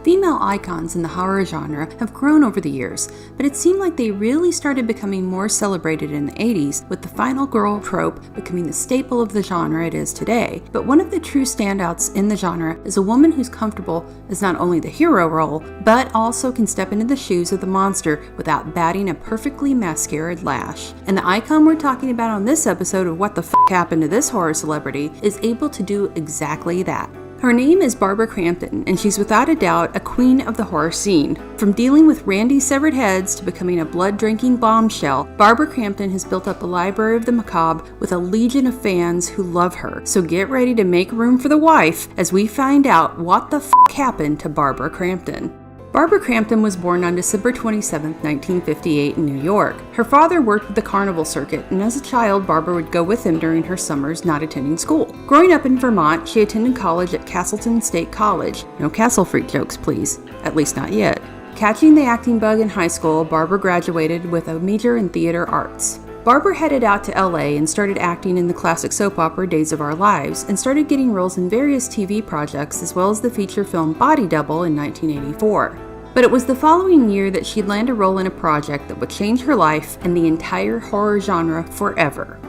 Female icons in the horror genre have grown over the years, but it seemed like they really started becoming more celebrated in the 80s, with the final girl trope becoming the staple of the genre it is today. But one of the true standouts in the genre is a woman who's comfortable as not only the hero role, but also can step into the shoes of the monster without batting a perfectly mascaraed lash. And the icon we're talking about on this episode of What the F*** Happened to This Horror Celebrity is able to do exactly that. Her name is Barbara Crampton, and she's without a doubt a queen of the horror scene. From dealing with Randy's severed heads to becoming a blood-drinking bombshell, Barbara Crampton has built up a library of the macabre with a legion of fans who love her. So get ready to make room for the wife as we find out what the f*** happened to Barbara Crampton. Barbara Crampton was born on December 27, 1958 in New York. Her father worked with the carnival circuit, and as a child, Barbara would go with him during her summers not attending school. Growing up in Vermont, she attended college at Castleton State College. No Castle Freak jokes, please. At least not yet. Catching the acting bug in high school, Barbara graduated with a major in theater arts. Barbara headed out to LA and started acting in the classic soap opera Days of Our Lives, and started getting roles in various TV projects as well as the feature film Body Double in 1984. But it was the following year that she'd land a role in a project that would change her life and the entire horror genre forever.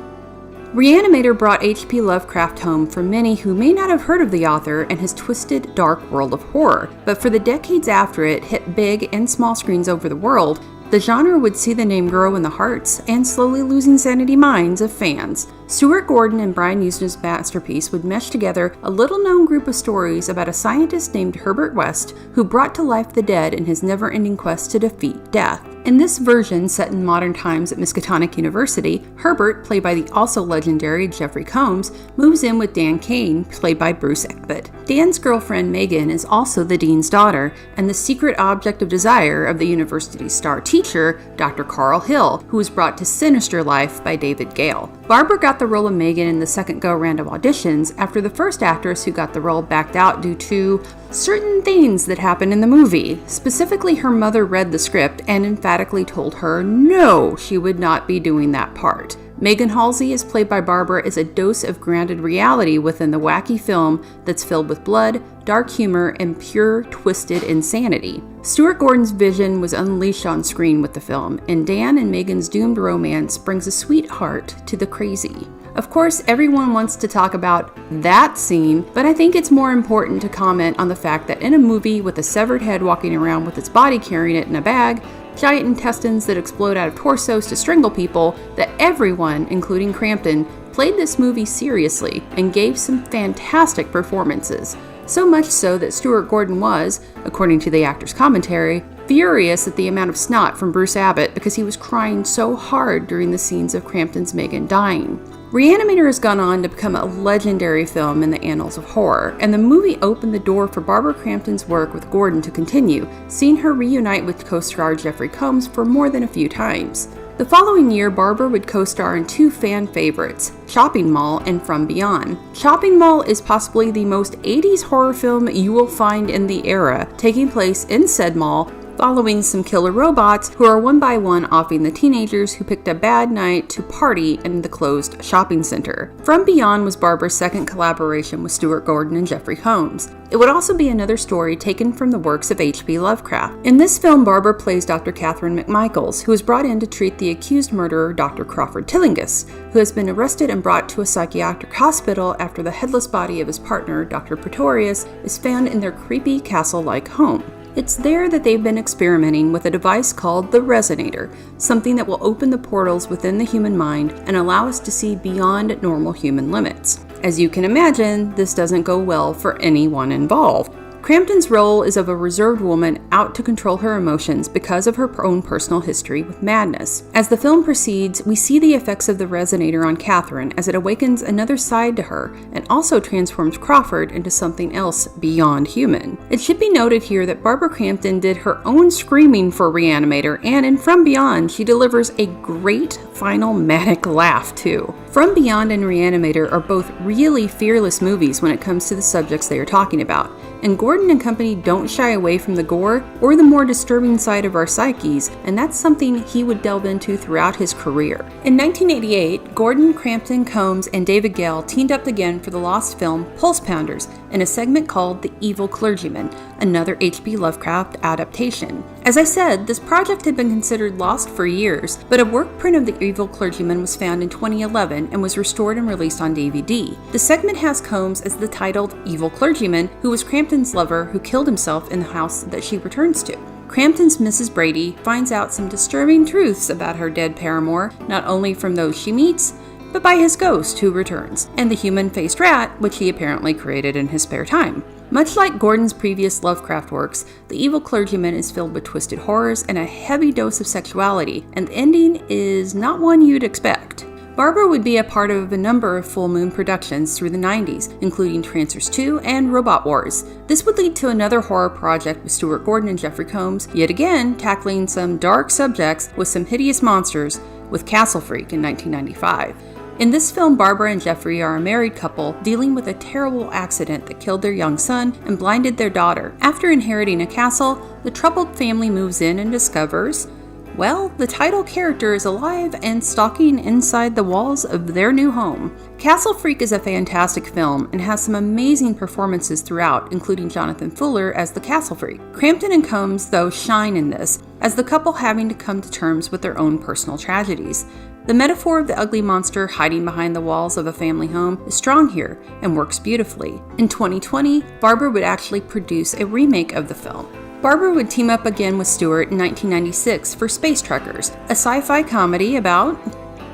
Reanimator brought H.P. Lovecraft home for many who may not have heard of the author and his twisted, dark world of horror, but for the decades after it hit big and small screens over the world, the genre would see the name grow in the hearts and slowly losing sanity minds of fans. Stuart Gordon and Brian Usna's masterpiece would mesh together a little-known group of stories about a scientist named Herbert West who brought to life the dead in his never-ending quest to defeat death. In this version, set in modern times at Miskatonic University, Herbert, played by the also legendary Jeffrey Combs, moves in with Dan Kane, played by Bruce Abbott. Dan's girlfriend Megan is also the dean's daughter, and the secret object of desire of the university's star teacher, Dr. Carl Hill, who was brought to sinister life by David Gale. Barbara got the role of Megan in the second go-round of auditions after the first actress who got the role backed out due to certain things that happened in the movie. Specifically, her mother read the script and emphatically told her no, she would not be doing that part. Megan Halsey, as played by Barbara, is a dose of grounded reality within the wacky film that's filled with blood, dark humor, and pure, twisted insanity. Stuart Gordon's vision was unleashed on screen with the film, and Dan and Megan's doomed romance brings a sweet heart to the crazy. Of course, everyone wants to talk about that scene, but I think it's more important to comment on the fact that in a movie with a severed head walking around with its body carrying it in a bag, giant intestines that explode out of torsos to strangle people, that everyone, including Crampton, played this movie seriously and gave some fantastic performances. So much so that Stuart Gordon was, according to the actor's commentary, furious at the amount of snot from Bruce Abbott because he was crying so hard during the scenes of Crampton's Megan dying. Reanimator has gone on to become a legendary film in the annals of horror, and the movie opened the door for Barbara Crampton's work with Gordon to continue, seeing her reunite with co-star Jeffrey Combs for more than a few times. The following year, Barbara would co-star in two fan favorites, Shopping Mall and From Beyond. Shopping Mall is possibly the most 80s horror film you will find in the era, taking place in said mall, following some killer robots who are one by one offing the teenagers who picked a bad night to party in the closed shopping center. From Beyond was Barbara's second collaboration with Stuart Gordon and Jeffrey Combs. It would also be another story taken from the works of H.P. Lovecraft. In this film, Barbara plays Dr. Catherine McMichaels, who is brought in to treat the accused murderer Dr. Crawford Tillinghast, who has been arrested and brought to a psychiatric hospital after the headless body of his partner, Dr. Pretorius, is found in their creepy castle-like home. It's there that they've been experimenting with a device called the Resonator, something that will open the portals within the human mind and allow us to see beyond normal human limits. As you can imagine, this doesn't go well for anyone involved. Crampton's role is of a reserved woman out to control her emotions because of her own personal history with madness. As the film proceeds, we see the effects of the Resonator on Catherine as it awakens another side to her and also transforms Crawford into something else beyond human. It should be noted here that Barbara Crampton did her own screaming for Reanimator, and in From Beyond, she delivers a great final manic laugh too. From Beyond and Reanimator are both really fearless movies when it comes to the subjects they are talking about, and Gordon and company don't shy away from the gore or the more disturbing side of our psyches, and that's something he would delve into throughout his career. In 1988, Gordon, Crampton, Combs, and David Gale teamed up again for the lost film Pulse Pounders, in a segment called The Evil Clergyman, another H.P. Lovecraft adaptation. As I said, this project had been considered lost for years, but a work print of The Evil Clergyman was found in 2011 and was restored and released on DVD. The segment has Combs as the titled Evil Clergyman, who was Crampton's lover who killed himself in the house that she returns to. Crampton's Mrs. Brady finds out some disturbing truths about her dead paramour, not only from those she meets, but by his ghost who returns, and the human-faced rat, which he apparently created in his spare time. Much like Gordon's previous Lovecraft works, The Evil Clergyman is filled with twisted horrors and a heavy dose of sexuality, and the ending is not one you'd expect. Barbara would be a part of a number of Full Moon productions through the 90s, including Trancers 2 and Robot Wars. This would lead to another horror project with Stuart Gordon and Jeffrey Combs, yet again tackling some dark subjects with some hideous monsters with Castle Freak in 1995. In this film, Barbara and Jeffrey are a married couple dealing with a terrible accident that killed their young son and blinded their daughter. After inheriting a castle, the troubled family moves in and discovers, well, the title character is alive and stalking inside the walls of their new home. Castle Freak is a fantastic film and has some amazing performances throughout, including Jonathan Fuller as the Castle Freak. Crampton and Combs, though, shine in this, as the couple having to come to terms with their own personal tragedies. The metaphor of the ugly monster hiding behind the walls of a family home is strong here and works beautifully. In 2020, Barbara would actually produce a remake of the film. Barbara would team up again with Stewart in 1996 for Space Truckers, a sci-fi comedy about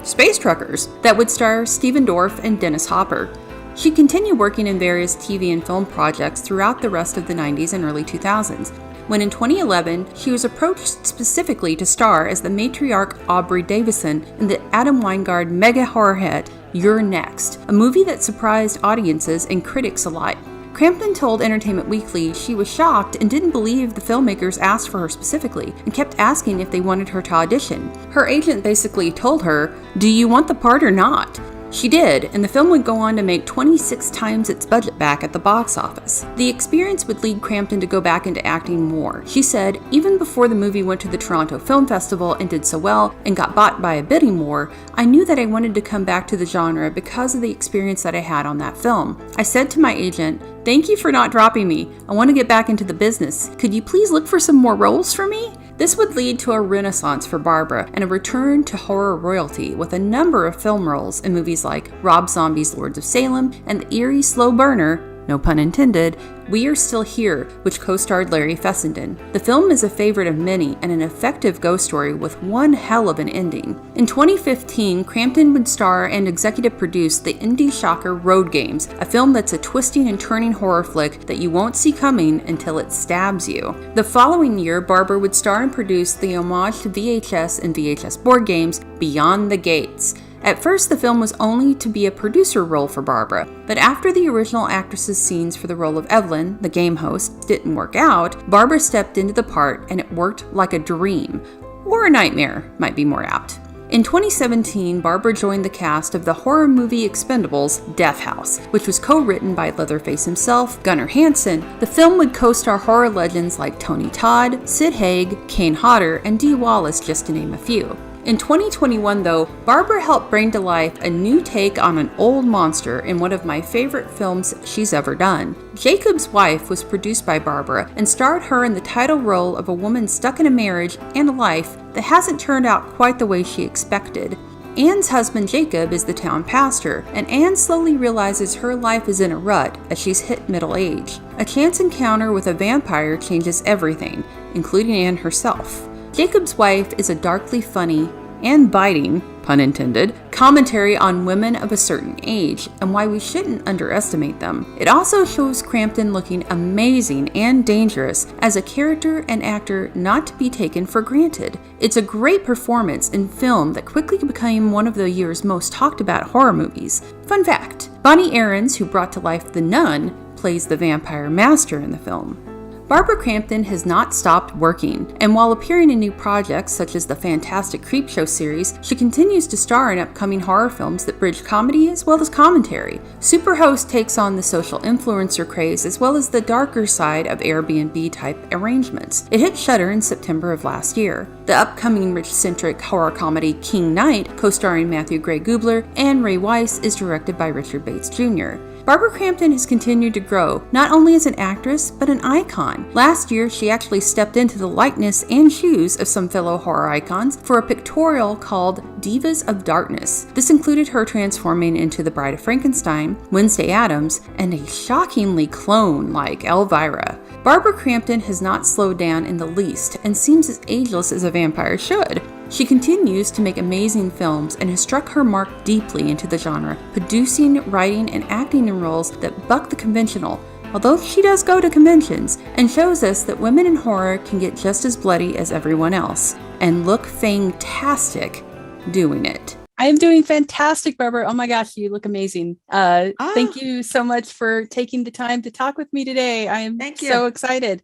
space truckers that would star Stephen Dorff and Dennis Hopper. She continued working in various TV and film projects throughout the rest of the 90s and early 2000s, when in 2011 she was approached specifically to star as the matriarch Aubrey Davison in the Adam Wingard mega horror hit You're Next, a movie that surprised audiences and critics alike. Crampton told Entertainment Weekly she was shocked and didn't believe the filmmakers asked for her specifically and kept asking if they wanted her to audition. Her agent basically told her, "Do you want the part or not?" She did, and the film would go on to make 26 times its budget back at the box office. The experience would lead Crampton to go back into acting more. She said, "Even before the movie went to the Toronto Film Festival and did so well and got bought by a bidding war, I knew that I wanted to come back to the genre because of the experience that I had on that film. I said to my agent, 'Thank you for not dropping me. I want to get back into the business. Could you please look for some more roles for me?'" This would lead to a renaissance for Barbara and a return to horror royalty with a number of film roles in movies like Rob Zombie's Lords of Salem and the eerie slow burner, no pun intended, We Are Still Here, which co-starred Larry Fessenden. The film is a favorite of many and an effective ghost story with one hell of an ending. In 2015, Crampton would star and executive produce the indie shocker Road Games, a film that's a twisting and turning horror flick that you won't see coming until it stabs you. The following year, Barbara would star and produce the homage to VHS and VHS board games Beyond the Gates. At first, the film was only to be a producer role for Barbara, but after the original actress's scenes for the role of Evelyn, the game host, didn't work out, Barbara stepped into the part and it worked like a dream. Or a nightmare, might be more apt. In 2017, Barbara joined the cast of the horror movie Expendables, Death House, which was co-written by Leatherface himself, Gunnar Hansen. The film would co-star horror legends like Tony Todd, Sid Haig, Kane Hodder, and Dee Wallace, just to name a few. In 2021, though, Barbara helped bring to life a new take on an old monster in one of my favorite films she's ever done. Jacob's Wife was produced by Barbara and starred her in the title role of a woman stuck in a marriage and a life that hasn't turned out quite the way she expected. Anne's husband Jacob is the town pastor, and Anne slowly realizes her life is in a rut as she's hit middle age. A chance encounter with a vampire changes everything, including Anne herself. Jacob's Wife is a darkly funny and biting, pun intended, commentary on women of a certain age and why we shouldn't underestimate them. It also shows Crampton looking amazing and dangerous as a character and actor not to be taken for granted. It's a great performance in film that quickly became one of the year's most talked about horror movies. Fun fact, Bonnie Aarons, who brought to life The Nun, plays the vampire master in the film. Barbara Crampton has not stopped working, and while appearing in new projects such as the Fantastic Creepshow series, she continues to star in upcoming horror films that bridge comedy as well as commentary. Superhost takes on the social influencer craze as well as the darker side of Airbnb-type arrangements. It hit Shudder in September of last year. The upcoming rich-centric horror comedy King Knight, co-starring Matthew Gray Gubler and Ray Weiss, is directed by Richard Bates Jr. Barbara Crampton has continued to grow, not only as an actress, but an icon. Last year, she actually stepped into the likeness and shoes of some fellow horror icons for a pictorial called Divas of Darkness. This included her transforming into the Bride of Frankenstein, Wednesday Addams, and a shockingly clone-like Elvira. Barbara Crampton has not slowed down in the least and seems as ageless as a vampire should. She continues to make amazing films and has struck her mark deeply into the genre, producing, writing, and acting in roles that buck the conventional, although she does go to conventions, and shows us that women in horror can get just as bloody as everyone else, and look fantastic doing it. I am doing fantastic, Barbara. Oh my gosh, you look amazing. Thank you so much for taking the time to talk with me today. I am so excited.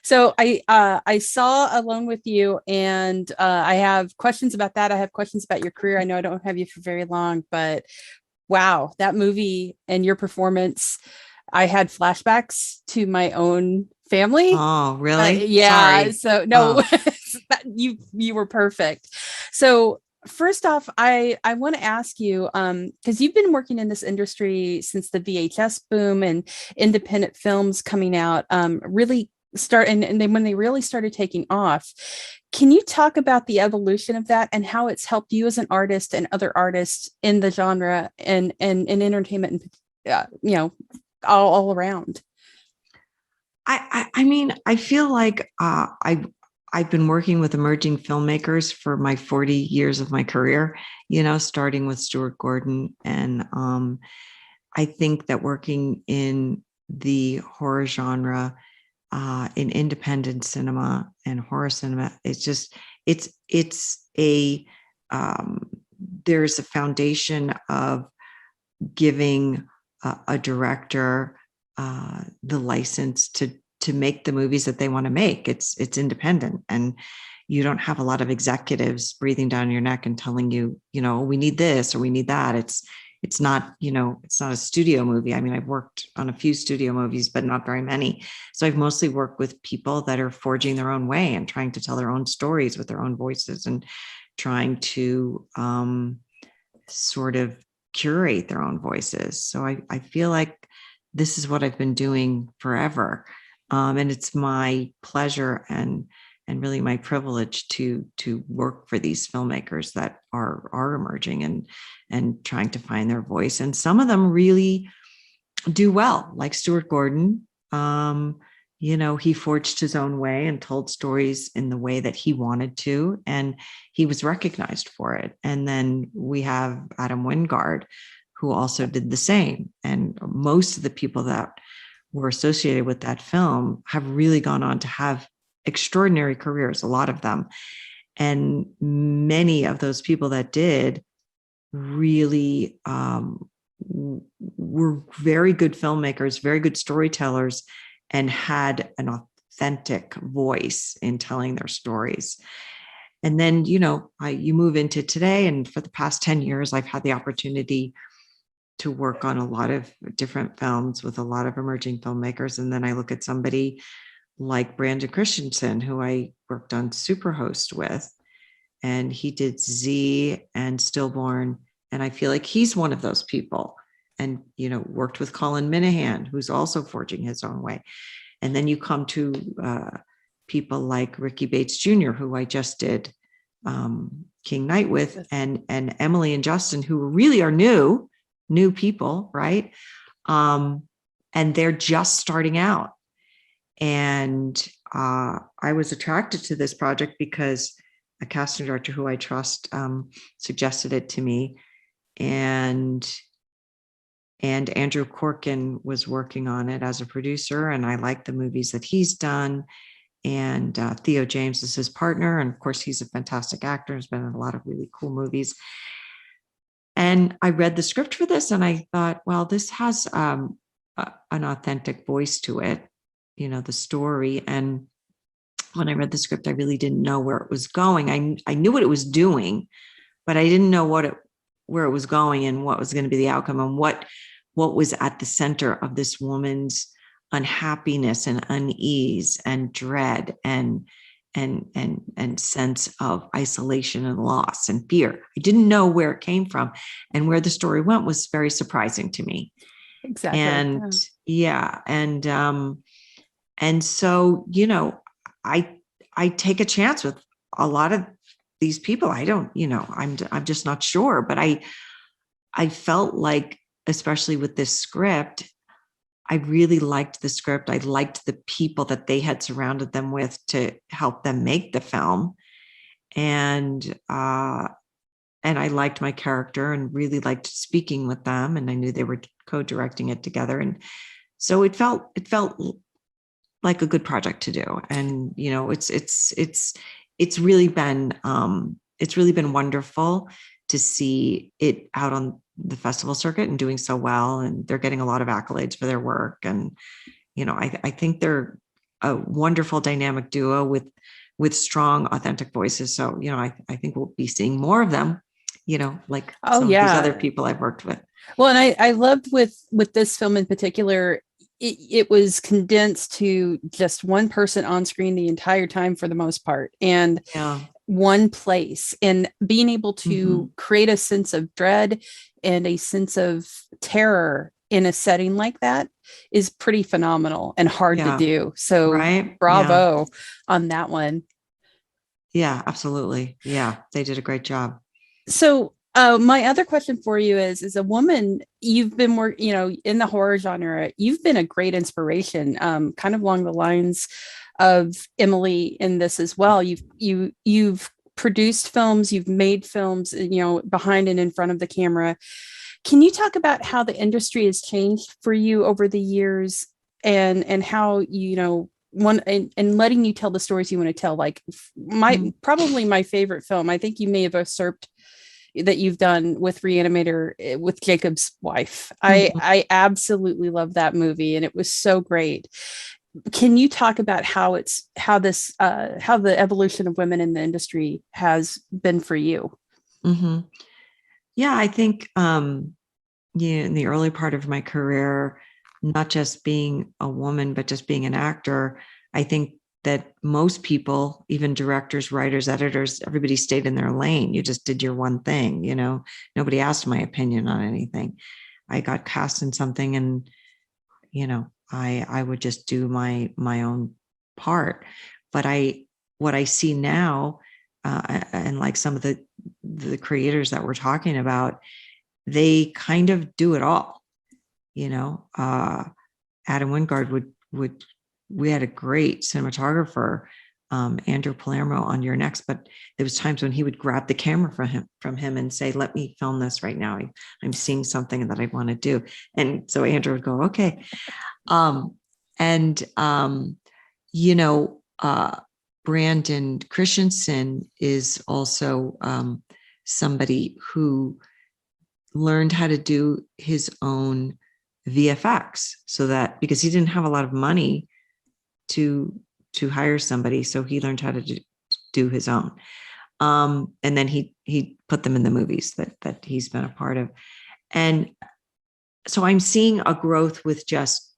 So I saw Alone with You, and I have questions about that. I have questions about your career. I know I don't have you for very long, but wow, that movie and your performance, I had flashbacks to my own family. Oh, really? Yeah. Sorry. So no, you were perfect. So first off, I want to ask you, because you've been working in this industry since the VHS boom and independent films coming out, really start and then when they really started taking off. Can you talk about the evolution of that and how it's helped you as an artist and other artists in the genre and entertainment and all around? I mean, I feel like I've been working with emerging filmmakers for my 40 years of my career, starting with Stuart Gordon. And I think that working in the horror genre, in independent cinema and horror cinema, there's a foundation of giving a director the license to make the movies that they want to make. It's independent, and you don't have a lot of executives breathing down your neck and telling you, we need this or we need that. It's not a studio movie. I mean, I've worked on a few studio movies, but not very many. So I've mostly worked with people that are forging their own way and trying to tell their own stories with their own voices and trying to sort of curate their own voices. So I feel like this is what I've been doing forever. And it's my pleasure and really my privilege to work for these filmmakers that are emerging and trying to find their voice. And some of them really do well, like Stuart Gordon. He forged his own way and told stories in the way that he wanted to, and he was recognized for it. And then we have Adam Wingard, who also did the same. And most of the people that were associated with that film have really gone on to have extraordinary careers, a lot of them. And many of those people that did really were very good filmmakers, very good storytellers, and had an authentic voice in telling their stories. And then, you move into today, and for the past 10 years, I've had the opportunity to work on a lot of different films with a lot of emerging filmmakers. And then I look at somebody like Brandon Christensen, who I worked on Superhost with, and he did Z and Stillborn. And I feel like he's one of those people, and, worked with Colin Minahan, who's also forging his own way. And then you come to people like Ricky Bates Jr., who I just did King Knight with, and Emily and Justin, who really are new people, right? And they're just starting out. And I was attracted to this project because a casting director who I trust suggested it to me. And Andrew Corkin was working on it as a producer, and I like the movies that he's done. And Theo James is his partner. And of course, he's a fantastic actor, has been in a lot of really cool movies. And I read the script for this and I thought, well, this has an authentic voice to it, the story. And when I read the script, I really didn't know where it was going. I knew what it was doing, but I didn't know where it was going and what was going to be the outcome, and what was at the center of this woman's unhappiness and unease and dread and sense of isolation and loss and fear. I didn't know where it came from, and where the story went was very surprising to me. Exactly. And Yeah. yeah, and so, I take a chance with a lot of these people. I don't, I'm just not sure, but I felt like, especially with this script, I really liked the script. I liked the people that they had surrounded them with to help them make the film. And and I liked my character and really liked speaking with them. And I knew they were co-directing it together. And so it felt like a good project to do. And it's really been wonderful to see it out on the festival circuit and doing so well. And they're getting a lot of accolades for their work. And I think they're a wonderful dynamic duo with strong, authentic voices. So I think we'll be seeing more of them. Like Oh some of these other yeah. people I've worked with. Well, and I loved with this film in particular, it was condensed to just one person on screen the entire time for the most part, and Yeah. one place, and being able Mm-hmm. to create a sense of dread and a sense of terror in a setting like that is pretty phenomenal and hard to Yeah. do. So Right. Yeah. bravo on that one. Yeah, absolutely. Yeah, they did a great job. So my other question for you is, as a woman, you've been more, in the horror genre, you've been a great inspiration, kind of along the lines of Emily in this as well. You've produced films, you've made films, behind and in front of the camera. Can you talk about how the industry has changed for you over the years, and how one, and letting you tell the stories you want to tell? Like Mm. probably my favorite film, I think you may have usurped, that you've done with Reanimator, with Jacob's wife. Mhm. I absolutely love that movie, and it was so great. Can you talk about how the evolution of women in the industry has been for you? Mhm. Yeah, I think yeah, in the early part of my career, not just being a woman, but just being an actor, I think that most people, even directors, writers, editors, everybody stayed in their lane. You just did your one thing, Nobody asked my opinion on anything. I got cast in something, and I would just do my own part. But what I see now, and like some of the creators that we're talking about, they kind of do it all. Adam Wingard would we had a great cinematographer, Andrew Palermo, on Your Next, but there was times when he would grab the camera from him and say, "Let me film this right now. I'm seeing something that I want to do." And so Andrew would go, "Okay." And you know, Brandon Christensen is also somebody who learned how to do his own VFX, so that because he didn't have a lot of money to hire somebody, so he learned how to do his own. And then he put them in the movies that he's been a part of. And so I'm seeing a growth with just,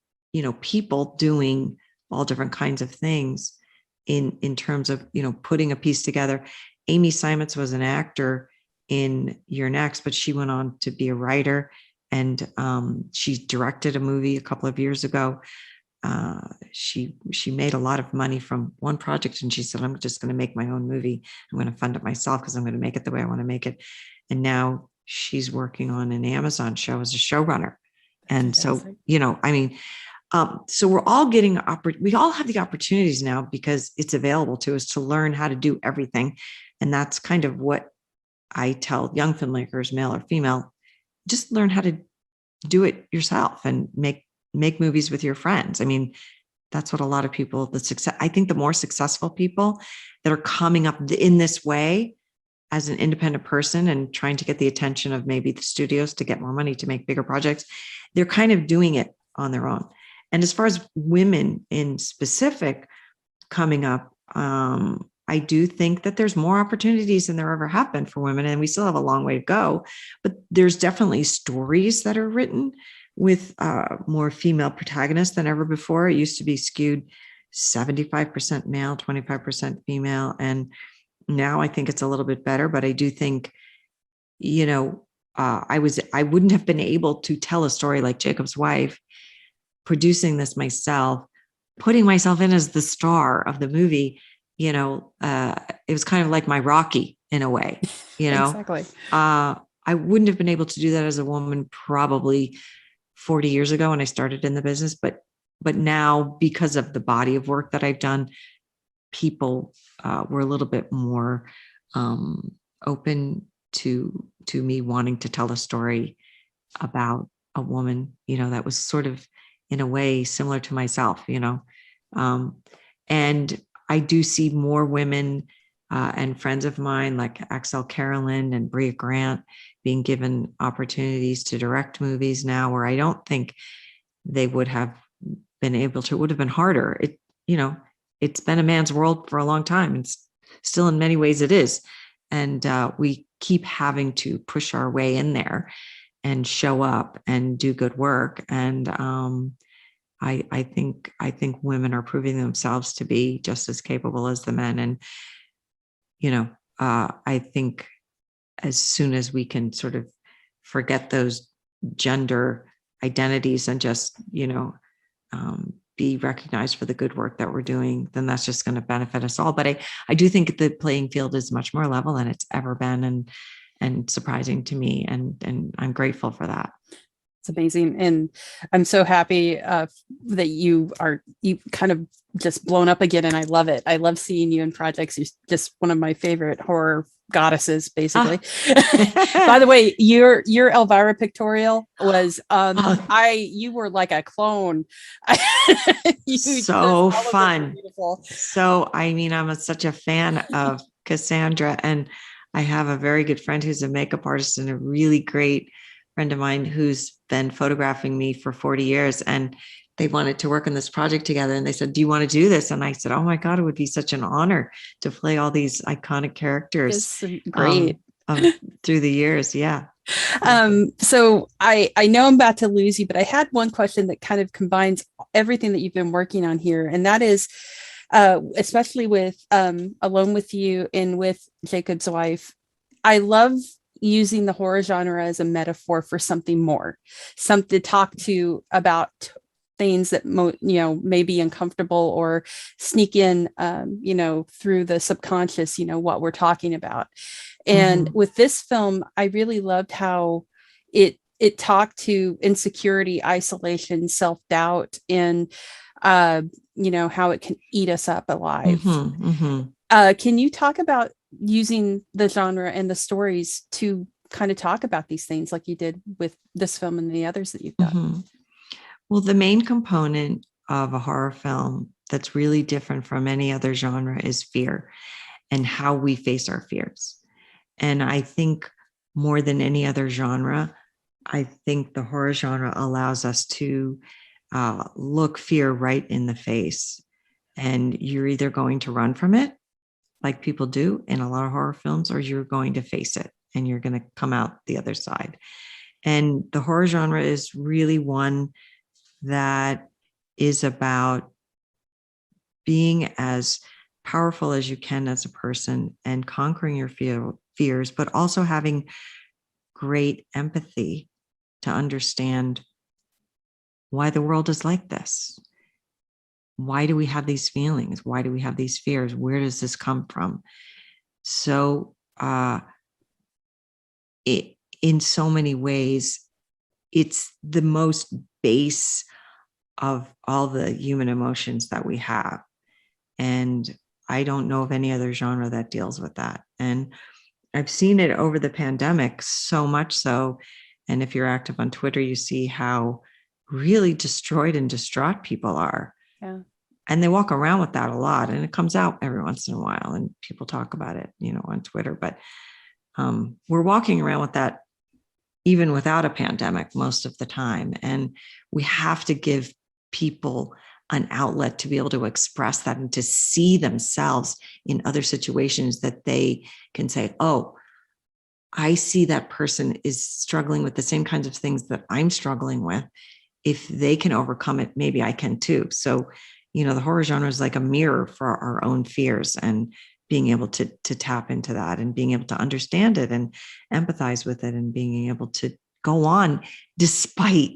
people doing all different kinds of things in terms of, putting a piece together. Amy Simons was an actor in Your Next, but she went on to be a writer, and she directed a movie a couple of years ago. She made a lot of money from one project, and she said, "I'm just going to make my own movie. I'm going to fund it myself because I'm going to make it the way I want to make it." And now she's working on an Amazon show as a showrunner. And so, Fantastic. I mean, so we're all getting, we all have the opportunities now because it's available to us to learn how to do everything. And that's kind of what I tell young filmmakers, male or female, just learn how to do it yourself and make movies with your friends. I mean, that's what a lot of people, I think the more successful people that are coming up in this way as an independent person and trying to get the attention of maybe the studios to get more money to make bigger projects, they're kind of doing it on their own. And as far as women in specific coming up, I do think that there's more opportunities than there ever have been for women, and we still have a long way to go. But there's definitely stories that are written with more female protagonists than ever before. It used to be skewed 75% male, 25% female, and now I think it's a little bit better. But I do think, I wouldn't have been able to tell a story like Jacob's Wife, producing this myself, putting myself in as the star of the movie. It was kind of like my Rocky in a way, Exactly. I wouldn't have been able to do that as a woman probably 40 years ago when I started in the business, but now, because of the body of work that I've done, people were a little bit more open to me wanting to tell a story about a woman, that was sort of in a way similar to myself, and I do see more women and friends of mine like Axel Carolyn and Bria Grant being given opportunities to direct movies now, where I don't think they would have been able to. It would have been harder. It's been a man's world for a long time, and still in many ways it is. And we keep having to push our way in there and show up and do good work. And I think women are proving themselves to be just as capable as the men. And I think as soon as we can sort of forget those gender identities and just be recognized for the good work that we're doing, then that's just going to benefit us all. But I do think the playing field is much more level than it's ever been, and surprising to me, and I'm grateful for that. It's amazing. And I'm so happy that you kind of just blown up again. And I love it. I love seeing you in projects. You're just one of my favorite horror goddesses, basically. By the way, your Elvira pictorial was you were like a clone. So fun. So I'm such a fan of Cassandra, and I have a very good friend who's a makeup artist and a really great friend of mine who's been photographing me for 40 years, and they wanted to work on this project together. And they said, do you want to do this? And I said, oh my God, it would be such an honor to play all these iconic characters. It's great. Through the years. Yeah. So I know I'm about to lose you, but I had one question that kind of combines everything that you've been working on here. And that is, especially with Alone with You and with Jacob's Wife, I love using the horror genre as a metaphor for something more, something to talk to about things that may be uncomfortable or sneak in through the subconscious, what we're talking about. And with this film, I really loved how it talked to insecurity, isolation, self-doubt, and how it can eat us up alive. Can you talk about using the genre and the stories to kind of talk about these things like you did with this film and the others that you've done? Well, the main component of a horror film that's really different from any other genre is fear and how we face our fears. And I think more than any other genre, I think the horror genre allows us to look fear right in the face. And you're either going to run from it, like people do in a lot of horror films, or you're going to face it and you're going to come out the other side. And the horror genre is really one that is about being as powerful as you can as a person and conquering your fears, but also having great empathy to understand why the world is like this. Why do we have these feelings? Why do we have these fears? Where does this come from? So in so many ways, it's the most base of all the human emotions that we have. And I don't know of any other genre that deals with that. And I've seen it over the pandemic, so much so. And if you're active on Twitter, you see how really destroyed and distraught people are. Yeah. And they walk around with that a lot, and it comes out every once in a while and people talk about it, on Twitter. But we're walking around with that even without a pandemic most of the time. And we have to give people an outlet to be able to express that and to see themselves in other situations that they can say, oh, I see that person is struggling with the same kinds of things that I'm struggling with. If they can overcome it, maybe I can too. So, the horror genre is like a mirror for our own fears, and being able to tap into that and being able to understand it and empathize with it and being able to go on despite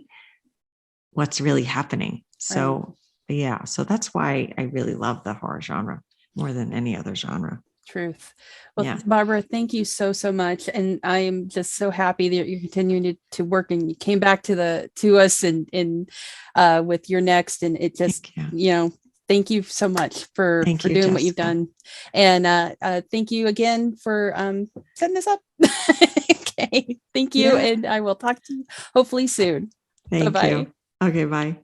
what's really happening. So yeah, so that's why I really love the horror genre more than any other genre. Truth. Well, Barbara, thank you so much, and I am just so happy that you're continuing to work, and you came back to us and with your next, and it just thank you so much for doing Jessica. What you've done, and thank you again for setting this up. Okay, thank you, and I will talk to you hopefully soon. Thank you. Okay, bye.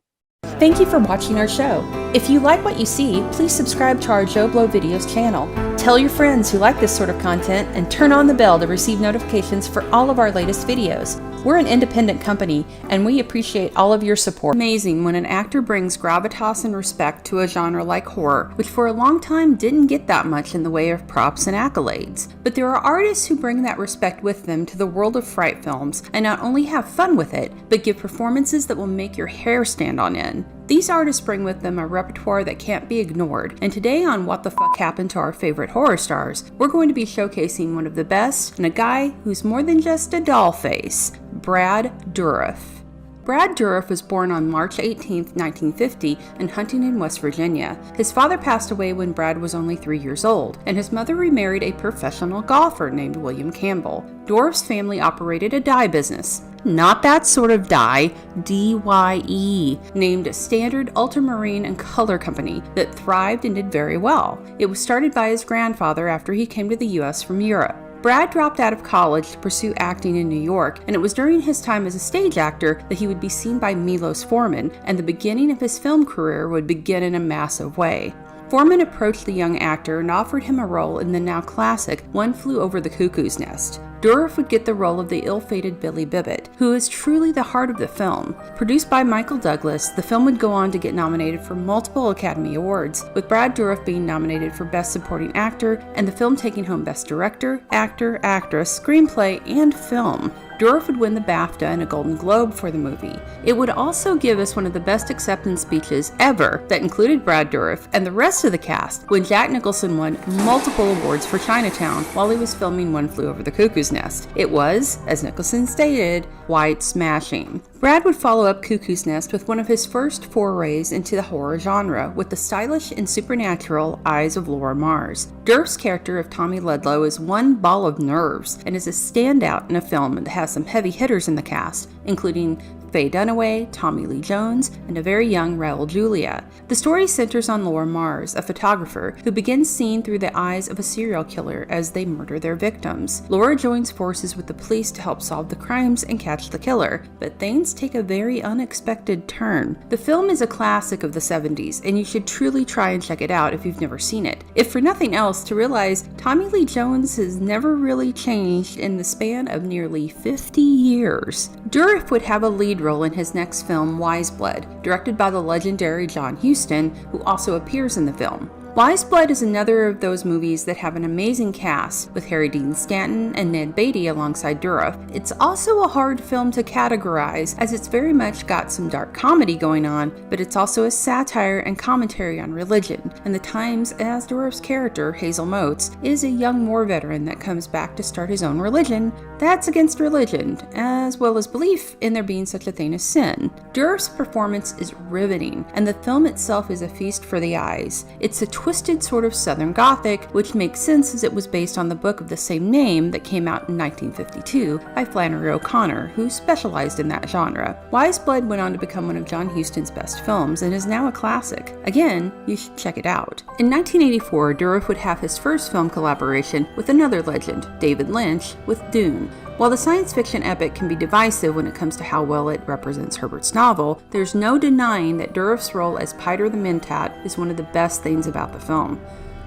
Thank you for watching our show. If you like what you see, please subscribe to our JoBlo Videos channel. Tell your friends who like this sort of content and turn on the bell to receive notifications for all of our latest videos. We're an independent company and we appreciate all of your support. Amazing when an actor brings gravitas and respect to a genre like horror, which for a long time didn't get that much in the way of props and accolades. But there are artists who bring that respect with them to the world of fright films and not only have fun with it, but give performances that will make your hair stand on end. These artists bring with them a repertoire that can't be ignored, and today on What the Fuck Happened to Our Favorite Horror Stars, we're going to be showcasing one of the best and a guy who's more than just a doll face, Brad Dourif. Brad Dourif was born on March 18, 1950 in Huntington, West Virginia. His father passed away when Brad was only 3 years old, and his mother remarried a professional golfer named William Campbell. Dourif's family operated a dye business. Not that sort of dye, D-Y-E, named Standard Ultramarine and Color Company that thrived and did very well. It was started by his grandfather after he came to the U.S. from Europe. Brad dropped out of college to pursue acting in New York, and it was during his time as a stage actor that he would be seen by Milos Forman, and the beginning of his film career would begin in a massive way. Forman approached the young actor and offered him a role in the now classic One Flew Over the Cuckoo's Nest. Dourif would get the role of the ill-fated Billy Bibbit, who is truly the heart of the film. Produced by Michael Douglas, the film would go on to get nominated for multiple Academy Awards, with Brad Dourif being nominated for Best Supporting Actor and the film taking home Best Director, Actor, Actress, Screenplay, and Film. Dourif would win the BAFTA and a Golden Globe for the movie. It would also give us one of the best acceptance speeches ever that included Brad Dourif and the rest of the cast when Jack Nicholson won multiple awards for Chinatown while he was filming One Flew Over the Cuckoo's Nest. It was, as Nicholson stated, quite smashing. Brad would follow up Cuckoo's Nest with one of his first forays into the horror genre with the stylish and supernatural Eyes of Laura Mars. Dourif's character of Tommy Ludlow is one ball of nerves and is a standout in a film that has some heavy hitters in the cast, including Faye Dunaway, Tommy Lee Jones, and a very young Raul Julia. The story centers on Laura Mars, a photographer who begins seeing through the eyes of a serial killer as they murder their victims. Laura joins forces with the police to help solve the crimes and catch the killer, but things take a very unexpected turn. The film is a classic of the 70s, and you should truly try and check it out if you've never seen it. If for nothing else, to realize Tommy Lee Jones has never really changed in the span of nearly 50 years. Dourif would have a lead role in his next film, Wise Blood, directed by the legendary John Huston, who also appears in the film. Wise Blood is another of those movies that have an amazing cast, with Harry Dean Stanton and Ned Beatty alongside Dourif. It's also a hard film to categorize, as it's very much got some dark comedy going on, but it's also a satire and commentary on religion, and the times as Dourif's character, Hazel Motes, is a young war veteran that comes back to start his own religion that's against religion, as well as belief in there being such a thing as sin. Dourif's performance is riveting, and the film itself is a feast for the eyes. It's a twisted sort of Southern Gothic, which makes sense as it was based on the book of the same name that came out in 1952 by Flannery O'Connor, who specialized in that genre. Wise Blood went on to become one of John Huston's best films and is now a classic. Again, you should check it out. In 1984, Dourif would have his first film collaboration with another legend, David Lynch, with Dune. While the science fiction epic can be divisive when it comes to how well it represents Herbert's novel, there's no denying that Dourif's role as Piter the Mentat is one of the best things about the film.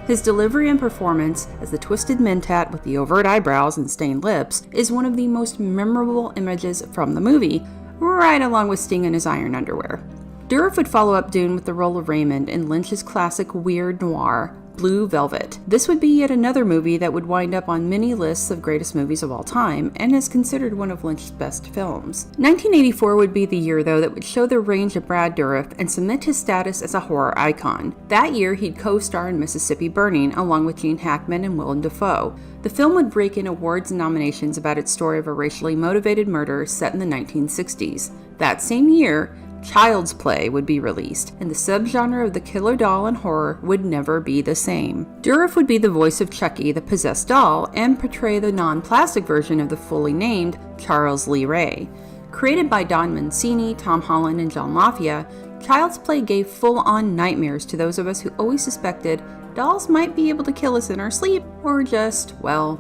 His delivery and performance as the twisted Mentat with the overt eyebrows and stained lips is one of the most memorable images from the movie, right along with Sting in his iron underwear. Dourif would follow up Dune with the role of Raymond in Lynch's classic weird noir, Blue Velvet. This would be yet another movie that would wind up on many lists of greatest movies of all time, and is considered one of Lynch's best films. 1984 would be the year, though, that would show the range of Brad Dourif and cement his status as a horror icon. That year, he'd co-star in Mississippi Burning, along with Gene Hackman and Willem Dafoe. The film would rake in awards and nominations about its story of a racially motivated murder set in the 1960s. That same year, Child's Play would be released, and the subgenre of the killer doll and horror would never be the same. Dourif would be the voice of Chucky, the possessed doll, and portray the non-plastic version of the fully named Charles Lee Ray. Created by Don Mancini, Tom Holland, and John LaFia, Child's Play gave full-on nightmares to those of us who always suspected dolls might be able to kill us in our sleep, or just, well,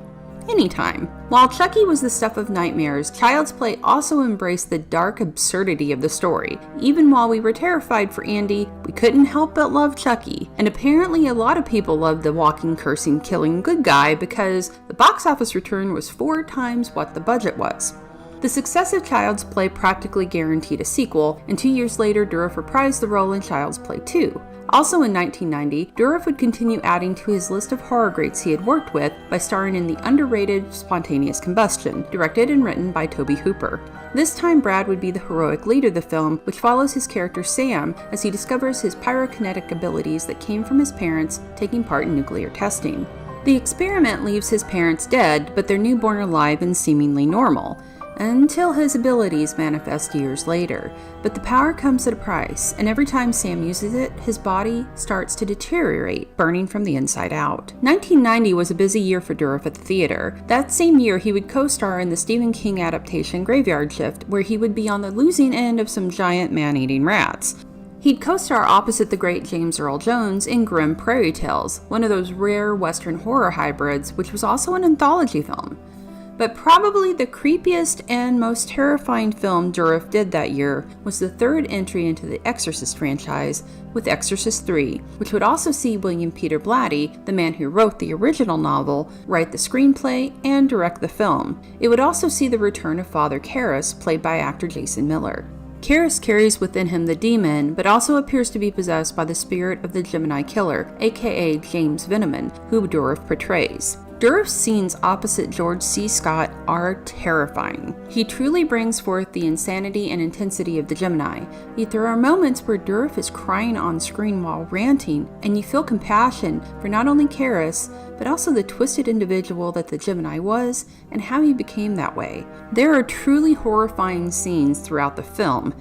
anytime. While Chucky was the stuff of nightmares, Child's Play also embraced the dark absurdity of the story. Even while we were terrified for Andy, we couldn't help but love Chucky. And apparently a lot of people loved the walking, cursing, killing good guy because the box office return was 4 times what the budget was. The success of Child's Play practically guaranteed a sequel, and 2 years later Dourif reprised the role in Child's Play 2. Also in 1990, Dourif would continue adding to his list of horror greats he had worked with by starring in the underrated Spontaneous Combustion, directed and written by Tobe Hooper. This time Brad would be the heroic lead of the film, which follows his character Sam as he discovers his pyrokinetic abilities that came from his parents taking part in nuclear testing. The experiment leaves his parents dead, but their newborn alive and seemingly normal, until his abilities manifest years later. But the power comes at a price, and every time Sam uses it, his body starts to deteriorate, burning from the inside out. 1990 was a busy year for Dourif at the theater. That same year, he would co-star in the Stephen King adaptation Graveyard Shift, where he would be on the losing end of some giant man-eating rats. He'd co-star opposite the great James Earl Jones in Grim Prairie Tales, one of those rare Western horror hybrids, which was also an anthology film. But probably the creepiest and most terrifying film Dourif did that year was the third entry into the Exorcist franchise with Exorcist III, which would also see William Peter Blatty, the man who wrote the original novel, write the screenplay and direct the film. It would also see the return of Father Karras, played by actor Jason Miller. Karras carries within him the demon, but also appears to be possessed by the spirit of the Gemini Killer, aka James Veneman, who Dourif portrays. Dourif's scenes opposite George C. Scott are terrifying. He truly brings forth the insanity and intensity of the Gemini, yet there are moments where Dourif is crying on screen while ranting, and you feel compassion for not only Karras, but also the twisted individual that the Gemini was and how he became that way. There are truly horrifying scenes throughout the film.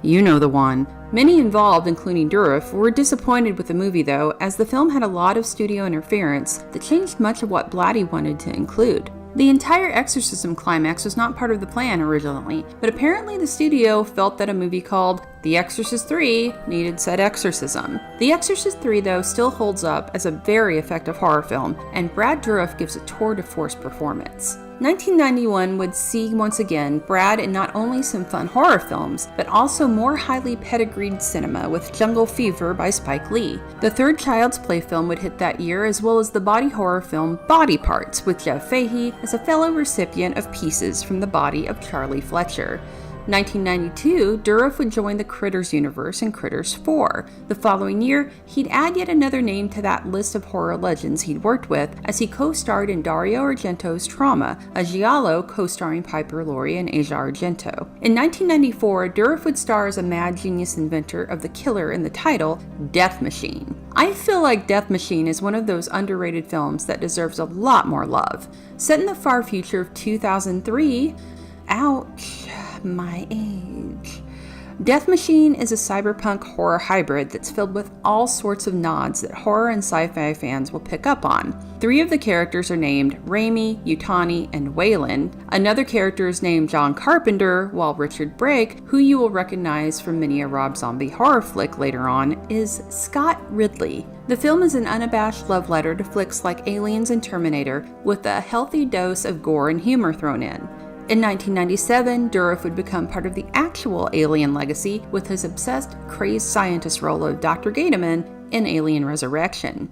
You know the one. Many involved, including Dourif, were disappointed with the movie though, as the film had a lot of studio interference that changed much of what Blatty wanted to include. The entire exorcism climax was not part of the plan originally, but apparently the studio felt that a movie called The Exorcist III needed said exorcism. The Exorcist III, though, still holds up as a very effective horror film, and Brad Dourif gives a tour de force performance. 1991 would see once again Brad in not only some fun horror films, but also more highly pedigreed cinema with Jungle Fever by Spike Lee. The third Child's Play film would hit that year, as well as the body horror film Body Parts with Jeff Fahey as a fellow recipient of pieces from the body of Charlie Fletcher. 1992, Dourif would join the Critters universe in Critters 4. The following year, he'd add yet another name to that list of horror legends he'd worked with, as he co-starred in Dario Argento's Trauma, a giallo co-starring Piper Laurie and Asia Argento. In 1994, Dourif would star as a mad genius inventor of the killer in the title, Death Machine. I feel like Death Machine is one of those underrated films that deserves a lot more love. Set in the far future of 2003, ouch, my age. Death Machine is a cyberpunk horror hybrid that's filled with all sorts of nods that horror and sci-fi fans will pick up on. 3 of the characters are named Raimi, Yutani, and Wayland. Another character is named John Carpenter, while Richard Brake, who you will recognize from many a Rob Zombie horror flick later on, is Scott Ridley. The film is an unabashed love letter to flicks like Aliens and Terminator, with a healthy dose of gore and humor thrown in. In 1997, Dourif would become part of the actual Alien legacy with his obsessed, crazed scientist role of Dr. Gatoman in Alien Resurrection.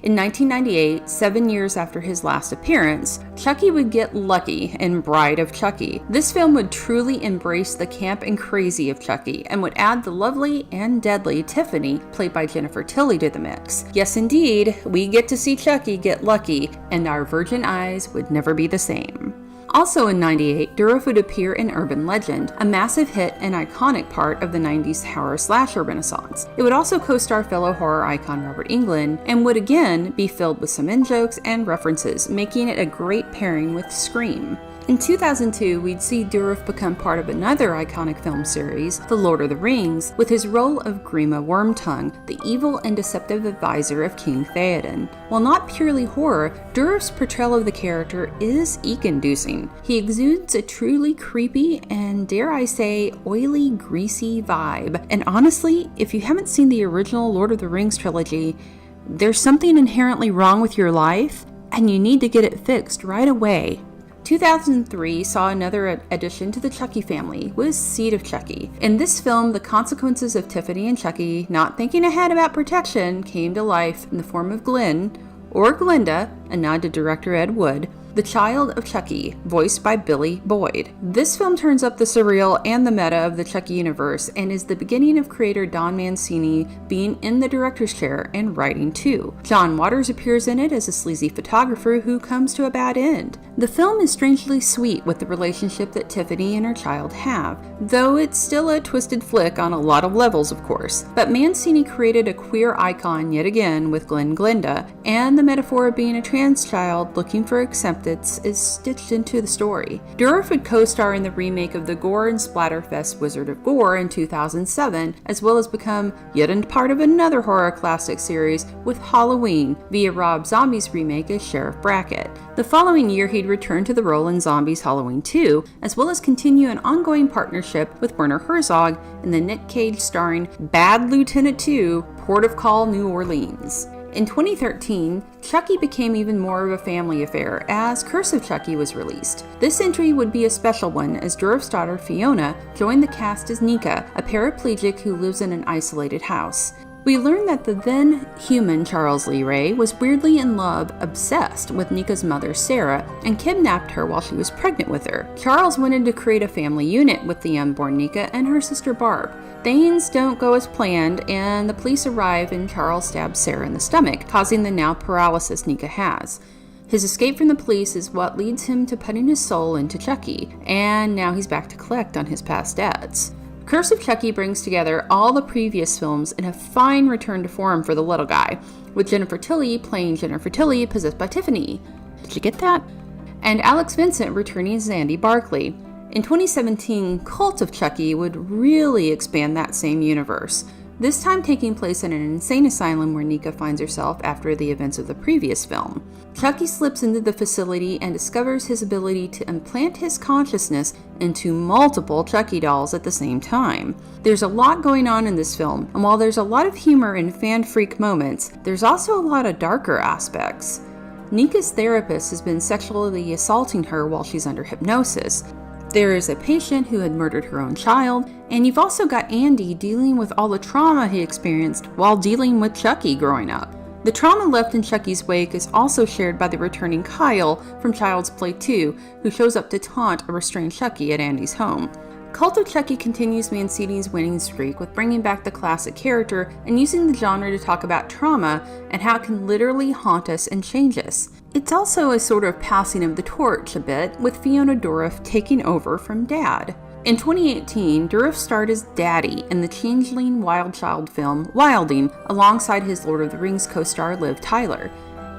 In 1998, 7 years after his last appearance, Chucky would get lucky in Bride of Chucky. This film would truly embrace the camp and crazy of Chucky and would add the lovely and deadly Tiffany, played by Jennifer Tilly, to the mix. Yes, indeed, we get to see Chucky get lucky, and our virgin eyes would never be the same. Also in 98, Dourif would appear in Urban Legend, a massive hit and iconic part of the 90s horror slasher renaissance. It would also co-star fellow horror icon Robert Englund, and would again be filled with some in-jokes and references, making it a great pairing with Scream. In 2002, we'd see Dourif become part of another iconic film series, The Lord of the Rings, with his role of Grima Wormtongue, the evil and deceptive advisor of King Theoden. While not purely horror, Dourif's portrayal of the character is eek-inducing. He exudes a truly creepy and, dare I say, oily, greasy vibe. And honestly, if you haven't seen the original Lord of the Rings trilogy, there's something inherently wrong with your life, and you need to get it fixed right away. 2003 saw another addition to the Chucky family with Seed of Chucky. In this film, the consequences of Tiffany and Chucky not thinking ahead about protection came to life in the form of Glenn, or Glinda, a nod to director Ed Wood, the child of Chucky, voiced by Billy Boyd. This film turns up the surreal and the meta of the Chucky universe and is the beginning of creator Don Mancini being in the director's chair and writing too. John Waters appears in it as a sleazy photographer who comes to a bad end. The film is strangely sweet with the relationship that Tiffany and her child have, though it's still a twisted flick on a lot of levels, of course. But Mancini created a queer icon yet again with Glinda, and the metaphor of being a trans child looking for acceptance is stitched into the story. Dourif would co-star in the remake of the gore and splatterfest Wizard of Gore in 2007, as well as become yet a part of another horror classic series with Halloween via Rob Zombie's remake as Sheriff Brackett. The following year, he'd return to the role in Zombies Halloween 2, as well as continue an ongoing partnership with Werner Herzog in the Nick Cage starring Bad Lieutenant 2, Port of Call, New Orleans. In 2013, Chucky became even more of a family affair as Curse of Chucky was released. This entry would be a special one as Dourif's daughter Fiona joined the cast as Nika, a paraplegic who lives in an isolated house. We learn that the then human Charles Lee Ray was weirdly in love, obsessed with Nika's mother Sarah, and kidnapped her while she was pregnant with her. Charles wanted to create a family unit with the unborn Nika and her sister Barb. Things don't go as planned, and the police arrive and Charles stabs Sarah in the stomach, causing the now paralysis Nika has. His escape from the police is what leads him to putting his soul into Chucky, and now he's back to collect on his past debts. Curse of Chucky brings together all the previous films in a fine return to form for the little guy, with Jennifer Tilly playing Jennifer Tilly possessed by Tiffany. Did you get that? And Alex Vincent returning as Andy Barkley. In 2017, Cult of Chucky would really expand that same universe, this time taking place in an insane asylum where Nika finds herself after the events of the previous film. Chucky slips into the facility and discovers his ability to implant his consciousness into multiple Chucky dolls at the same time. There's a lot going on in this film, and while there's a lot of humor and fan-freak moments, there's also a lot of darker aspects. Nika's therapist has been sexually assaulting her while she's under hypnosis. There is a patient who had murdered her own child, and you've also got Andy dealing with all the trauma he experienced while dealing with Chucky growing up. The trauma left in Chucky's wake is also shared by the returning Kyle from Child's Play 2, who shows up to taunt a restrained Chucky at Andy's home. Cult of Chucky continues Mancini's winning streak with bringing back the classic character and using the genre to talk about trauma and how it can literally haunt us and change us. It's also a sort of passing of the torch a bit, with Fiona Dourif taking over from Dad. In 2018, Dourif starred as Daddy in the changeling wild child film Wilding alongside his Lord of the Rings co-star Liv Tyler.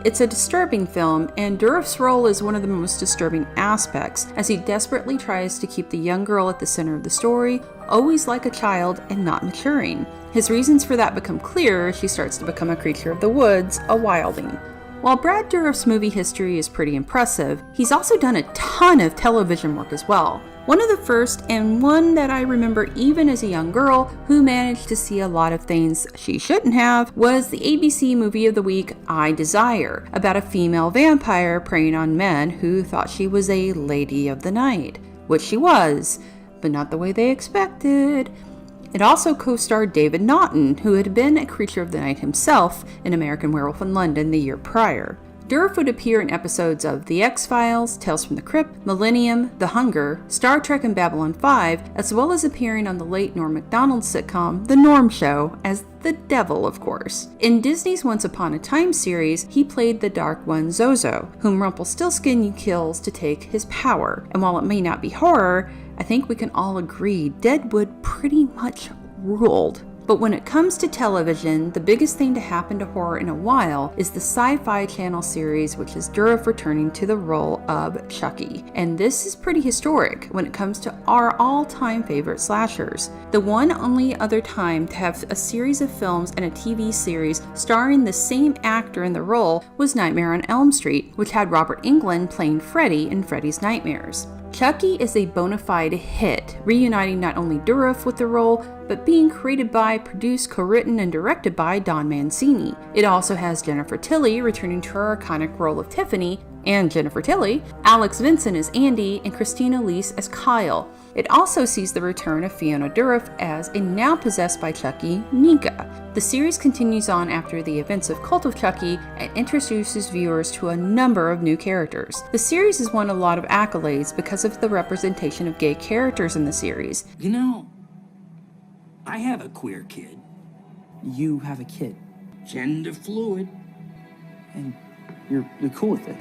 It's a disturbing film, and Dourif's role is one of the most disturbing aspects, as he desperately tries to keep the young girl at the center of the story, always like a child and not maturing. His reasons for that become clear as she starts to become a creature of the woods, a wilding. While Brad Dourif's movie history is pretty impressive, he's also done a ton of television work as well. One of the first, and one that I remember even as a young girl who managed to see a lot of things she shouldn't have, was the ABC movie of the week, I Desire, about a female vampire preying on men who thought she was a lady of the night, which she was, but not the way they expected. It also co-starred David Naughton, who had been a creature of the night himself in American Werewolf in London the year prior. Dourif would appear in episodes of The X-Files, Tales from the Crypt, Millennium, The Hunger, Star Trek and Babylon 5, as well as appearing on the late Norm Macdonald sitcom The Norm Show as the Devil, of course. In Disney's Once Upon a Time series, he played the Dark One Zozo, whom Rumpelstiltskin kills to take his power. And while it may not be horror, I think we can all agree Deadwood pretty much ruled. But when it comes to television, the biggest thing to happen to horror in a while is the Sci-Fi Channel series, which is Dourif returning to the role of Chucky. And this is pretty historic when it comes to our all-time favorite slashers. The one only other time to have a series of films and a TV series starring the same actor in the role was Nightmare on Elm Street, which had Robert Englund playing Freddy in Freddy's Nightmares. Chucky is a bona fide hit, reuniting not only Dourif with the role, but being created by, produced, co-written, and directed by Don Mancini. It also has Jennifer Tilly returning to her iconic role of Tiffany, and Jennifer Tilly, Alex Vincent as Andy, and Christina Leese as Kyle. It also sees the return of Fiona Dourif as a now possessed by Chucky, Nika. The series continues on after the events of Cult of Chucky and introduces viewers to a number of new characters. The series has won a lot of accolades because of the representation of gay characters in the series. You know, I have a queer kid. You have a kid? Gender fluid. And you're cool with it?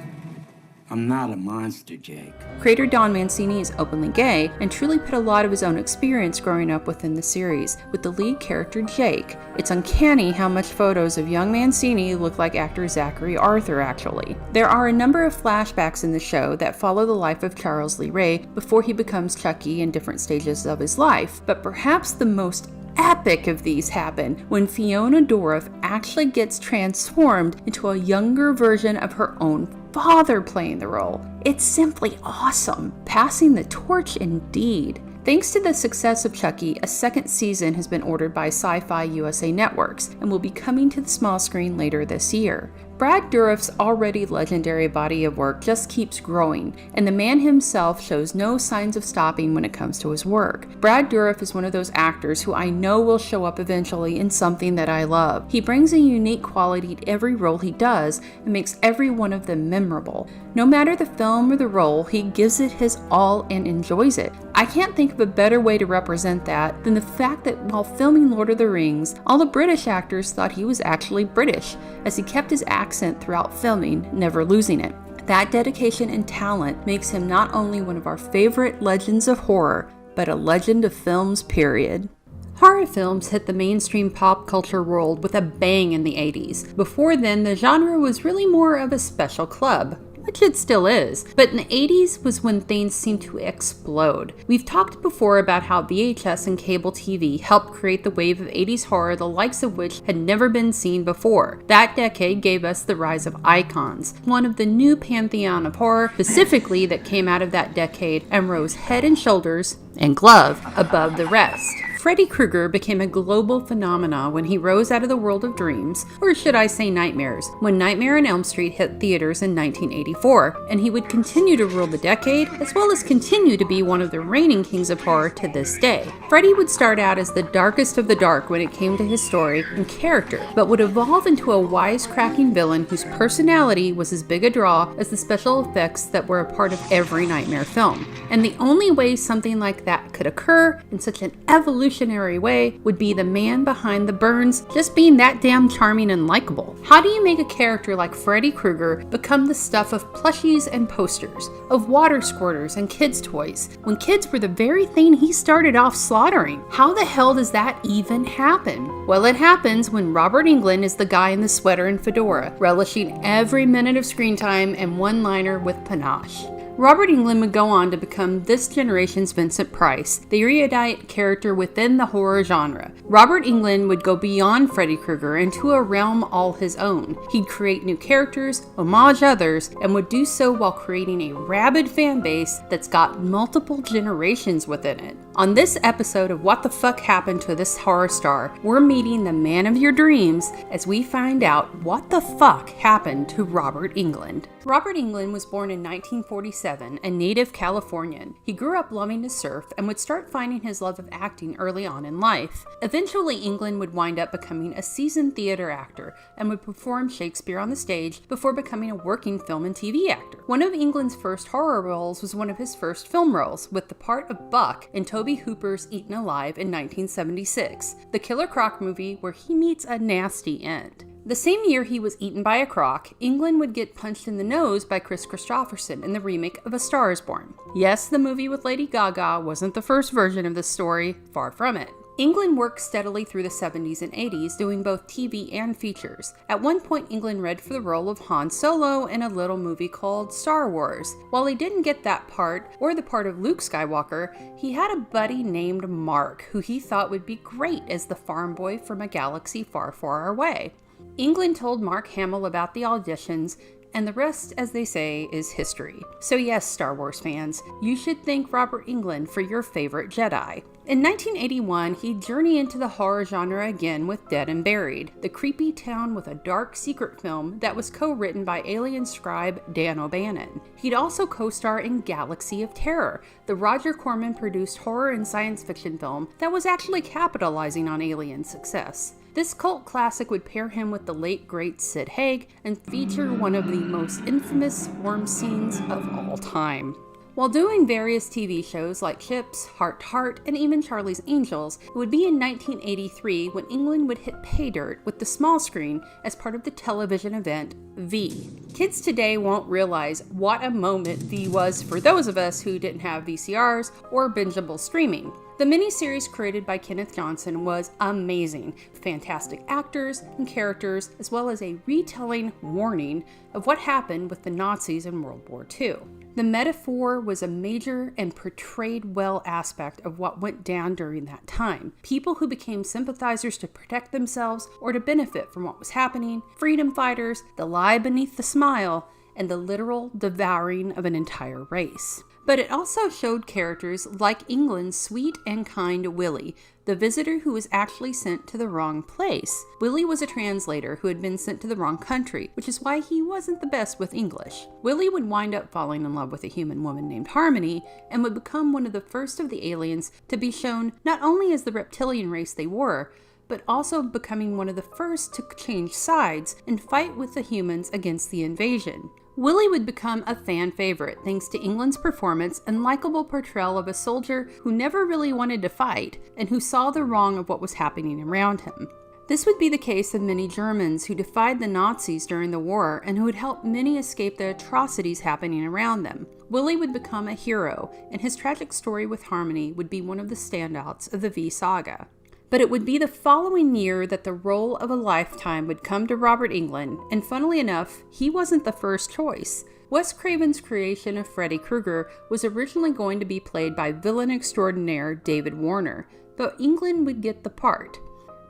I'm not a monster, Jake. Creator Don Mancini is openly gay and truly put a lot of his own experience growing up within the series, with the lead character Jake. It's uncanny how much photos of young Mancini look like actor Zachary Arthur, actually. There are a number of flashbacks in the show that follow the life of Charles Lee Ray before he becomes Chucky in different stages of his life, but perhaps the most epic of these happen when Fiona Dourif actually gets transformed into a younger version of her own father playing the role. It's simply awesome. Passing the torch indeed. Thanks to the success of Chucky, a second season has been ordered by Sci-Fi USA Networks and will be coming to the small screen later this year. Brad Dourif's already legendary body of work just keeps growing, and the man himself shows no signs of stopping when it comes to his work. Brad Dourif is one of those actors who I know will show up eventually in something that I love. He brings a unique quality to every role he does and makes every one of them memorable. No matter the film or the role, he gives it his all and enjoys it. I can't think of a better way to represent that than the fact that while filming Lord of the Rings, all the British actors thought he was actually British, as he kept his accent throughout filming, never losing it. That dedication and talent makes him not only one of our favorite legends of horror, but a legend of films, period. Horror films hit the mainstream pop culture world with a bang in the 80s. Before then, the genre was really more of a special club, which it still is, but in the 80s was when things seemed to explode. We've talked before about how VHS and cable TV helped create the wave of 80s horror, the likes of which had never been seen before. That decade gave us the rise of icons, one of the new pantheon of horror specifically that came out of that decade and rose head and shoulders and glove above the rest. Freddy Krueger became a global phenomenon when he rose out of the world of dreams, or should I say nightmares, when Nightmare on Elm Street hit theaters in 1984, and he would continue to rule the decade, as well as continue to be one of the reigning kings of horror to this day. Freddy would start out as the darkest of the dark when it came to his story and character, but would evolve into a wisecracking villain whose personality was as big a draw as the special effects that were a part of every Nightmare film. And the only way something like that could occur in such an evolutionary way would be the man behind the burns just being that damn charming and likable. How do you make a character like Freddy Krueger become the stuff of plushies and posters, of water squirters and kids' toys, when kids were the very thing he started off slaughtering? How the hell does that even happen? Well, it happens when Robert Englund is the guy in the sweater and fedora, relishing every minute of screen time and one-liner with panache. Robert Englund would go on to become this generation's Vincent Price, the erudite character within the horror genre. Robert Englund would go beyond Freddy Krueger into a realm all his own. He'd create new characters, homage others, and would do so while creating a rabid fan base that's got multiple generations within it. On this episode of What the Fuck Happened to This Horror Star, we're meeting the man of your dreams as we find out what the fuck happened to Robert Englund. Robert Englund was born in 1947 27, a native Californian. He grew up loving to surf and would start finding his love of acting early on in life. Eventually, Englund would wind up becoming a seasoned theater actor and would perform Shakespeare on the stage before becoming a working film and TV actor. One of Englund's first horror roles was one of his first film roles, with the part of Buck in Tobe Hooper's Eaten Alive in 1976, the Killer Croc movie where he meets a nasty end. The same year he was eaten by a croc, Englund would get punched in the nose by Chris Christopherson in the remake of A Star is Born. Yes, the movie with Lady Gaga wasn't the first version of this story, far from it. Englund worked steadily through the 70s and 80s, doing both TV and features. At one point, Englund read for the role of Han Solo in a little movie called Star Wars. While he didn't get that part, or the part of Luke Skywalker, he had a buddy named Mark, who he thought would be great as the farm boy from a galaxy far, far away. Englund told Mark Hamill about the auditions, and the rest, as they say, is history. So yes, Star Wars fans, you should thank Robert Englund for your favorite Jedi. In 1981, he journeyed into the horror genre again with Dead and Buried, the creepy town with a dark secret film that was co-written by Alien scribe Dan O'Bannon. He'd also co-star in Galaxy of Terror, the Roger Corman-produced horror and science fiction film that was actually capitalizing on Alien's success. This cult classic would pair him with the late great Sid Haig and feature one of the most infamous worm scenes of all time. While doing various TV shows like Chips, Heart to Heart, and even Charlie's Angels, it would be in 1983 when Englund would hit pay dirt with the small screen as part of the television event V. Kids today won't realize what a moment V was for those of us who didn't have VCRs or bingeable streaming. The miniseries created by Kenneth Johnson was amazing, fantastic actors and characters, as well as a retelling warning of what happened with the Nazis in World War II. The metaphor was a major and portrayed well aspect of what went down during that time. People who became sympathizers to protect themselves or to benefit from what was happening, freedom fighters, the lie beneath the smile, and the literal devouring of an entire race. But it also showed characters like Englund's sweet and kind Willie, the visitor who was actually sent to the wrong place. Willie was a translator who had been sent to the wrong country, which is why he wasn't the best with English. Willie would wind up falling in love with a human woman named Harmony, and would become one of the first of the aliens to be shown not only as the reptilian race they were, but also becoming one of the first to change sides and fight with the humans against the invasion. Willie would become a fan favorite thanks to Englund's performance and likable portrayal of a soldier who never really wanted to fight and who saw the wrong of what was happening around him. This would be the case of many Germans who defied the Nazis during the war and who would help many escape the atrocities happening around them. Willie would become a hero, and his tragic story with Harmony would be one of the standouts of the V saga. But it would be the following year that the role of a lifetime would come to Robert Englund, and funnily enough, he wasn't the first choice. Wes Craven's creation of Freddy Krueger was originally going to be played by villain extraordinaire David Warner, but Englund would get the part.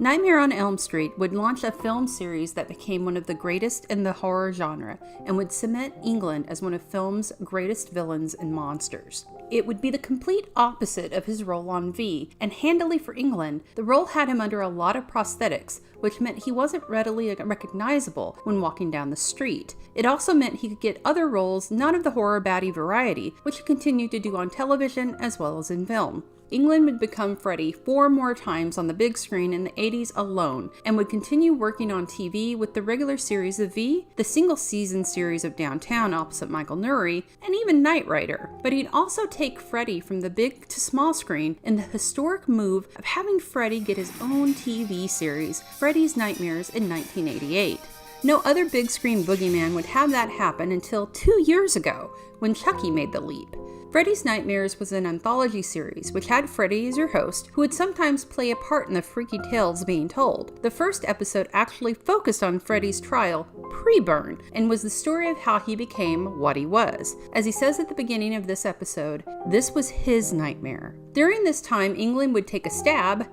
Nightmare on Elm Street would launch a film series that became one of the greatest in the horror genre and would cement Englund as one of film's greatest villains and monsters. It would be the complete opposite of his role on V, and handily for Englund, the role had him under a lot of prosthetics, which meant he wasn't readily recognizable when walking down the street. It also meant he could get other roles not of the horror baddie variety, which he continued to do on television as well as in film. Englund would become Freddy 4 more times on the big screen in the 80s alone, and would continue working on TV with the regular series of V, the single-season series of Downtown opposite Michael Nouri, and even Knight Rider. But he'd also take Freddy from the big to small screen in the historic move of having Freddy get his own TV series, Freddy's Nightmares, in 1988. No other big screen boogeyman would have that happen until 2 years ago, when Chucky made the leap. Freddy's Nightmares was an anthology series which had Freddy as your host, who would sometimes play a part in the freaky tales being told. The first episode actually focused on Freddy's trial pre-burn and was the story of how he became what he was. As he says at the beginning of this episode, this was his nightmare. During this time, Englund would take a stab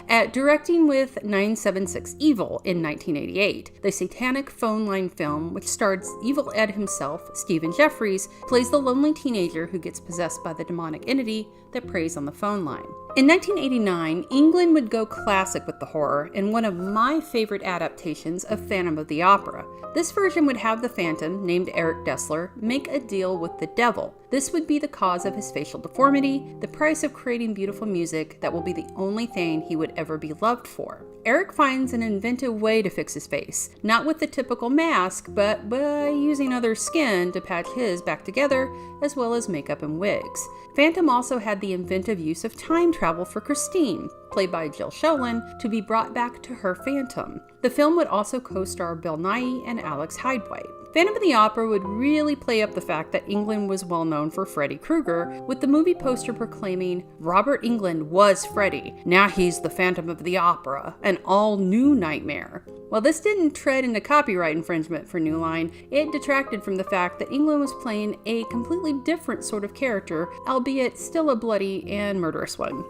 at directing with 976 Evil in 1988. The satanic phone line film, which stars Evil Ed himself, Stephen Jeffries, plays the lonely teenager who gets possessed by the demonic entity that preys on the phone line. In 1989, Englund would go classic with the horror in one of my favorite adaptations of Phantom of the Opera. This version would have the Phantom, named Eric Dessler, make a deal with the devil. This would be the cause of his facial deformity, the price of creating beautiful music that will be the only thing he would ever be loved for. Eric finds an inventive way to fix his face, not with the typical mask, but by using other skin to patch his back together, as well as makeup and wigs. Phantom also had the inventive use of time travel for Christine, played by Jill Sholin, to be brought back to her Phantom. The film would also co-star Bill Nighy and Alex Hydewhite. Phantom of the Opera would really play up the fact that Englund was well known for Freddy Krueger, with the movie poster proclaiming, "Robert Englund was Freddy, now he's the Phantom of the Opera, an all-new nightmare." While this didn't tread into copyright infringement for New Line, it detracted from the fact that Englund was playing a completely different sort of character, albeit still a bloody and murderous one.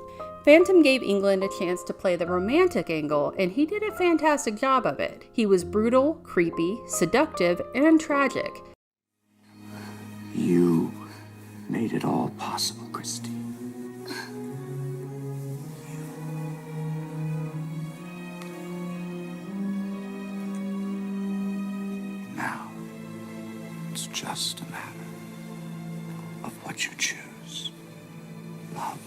Phantom gave Englund a chance to play the romantic angle, and he did a fantastic job of it. He was brutal, creepy, seductive, and tragic. You made it all possible, Christine. Now, it's just a matter of what you choose. Love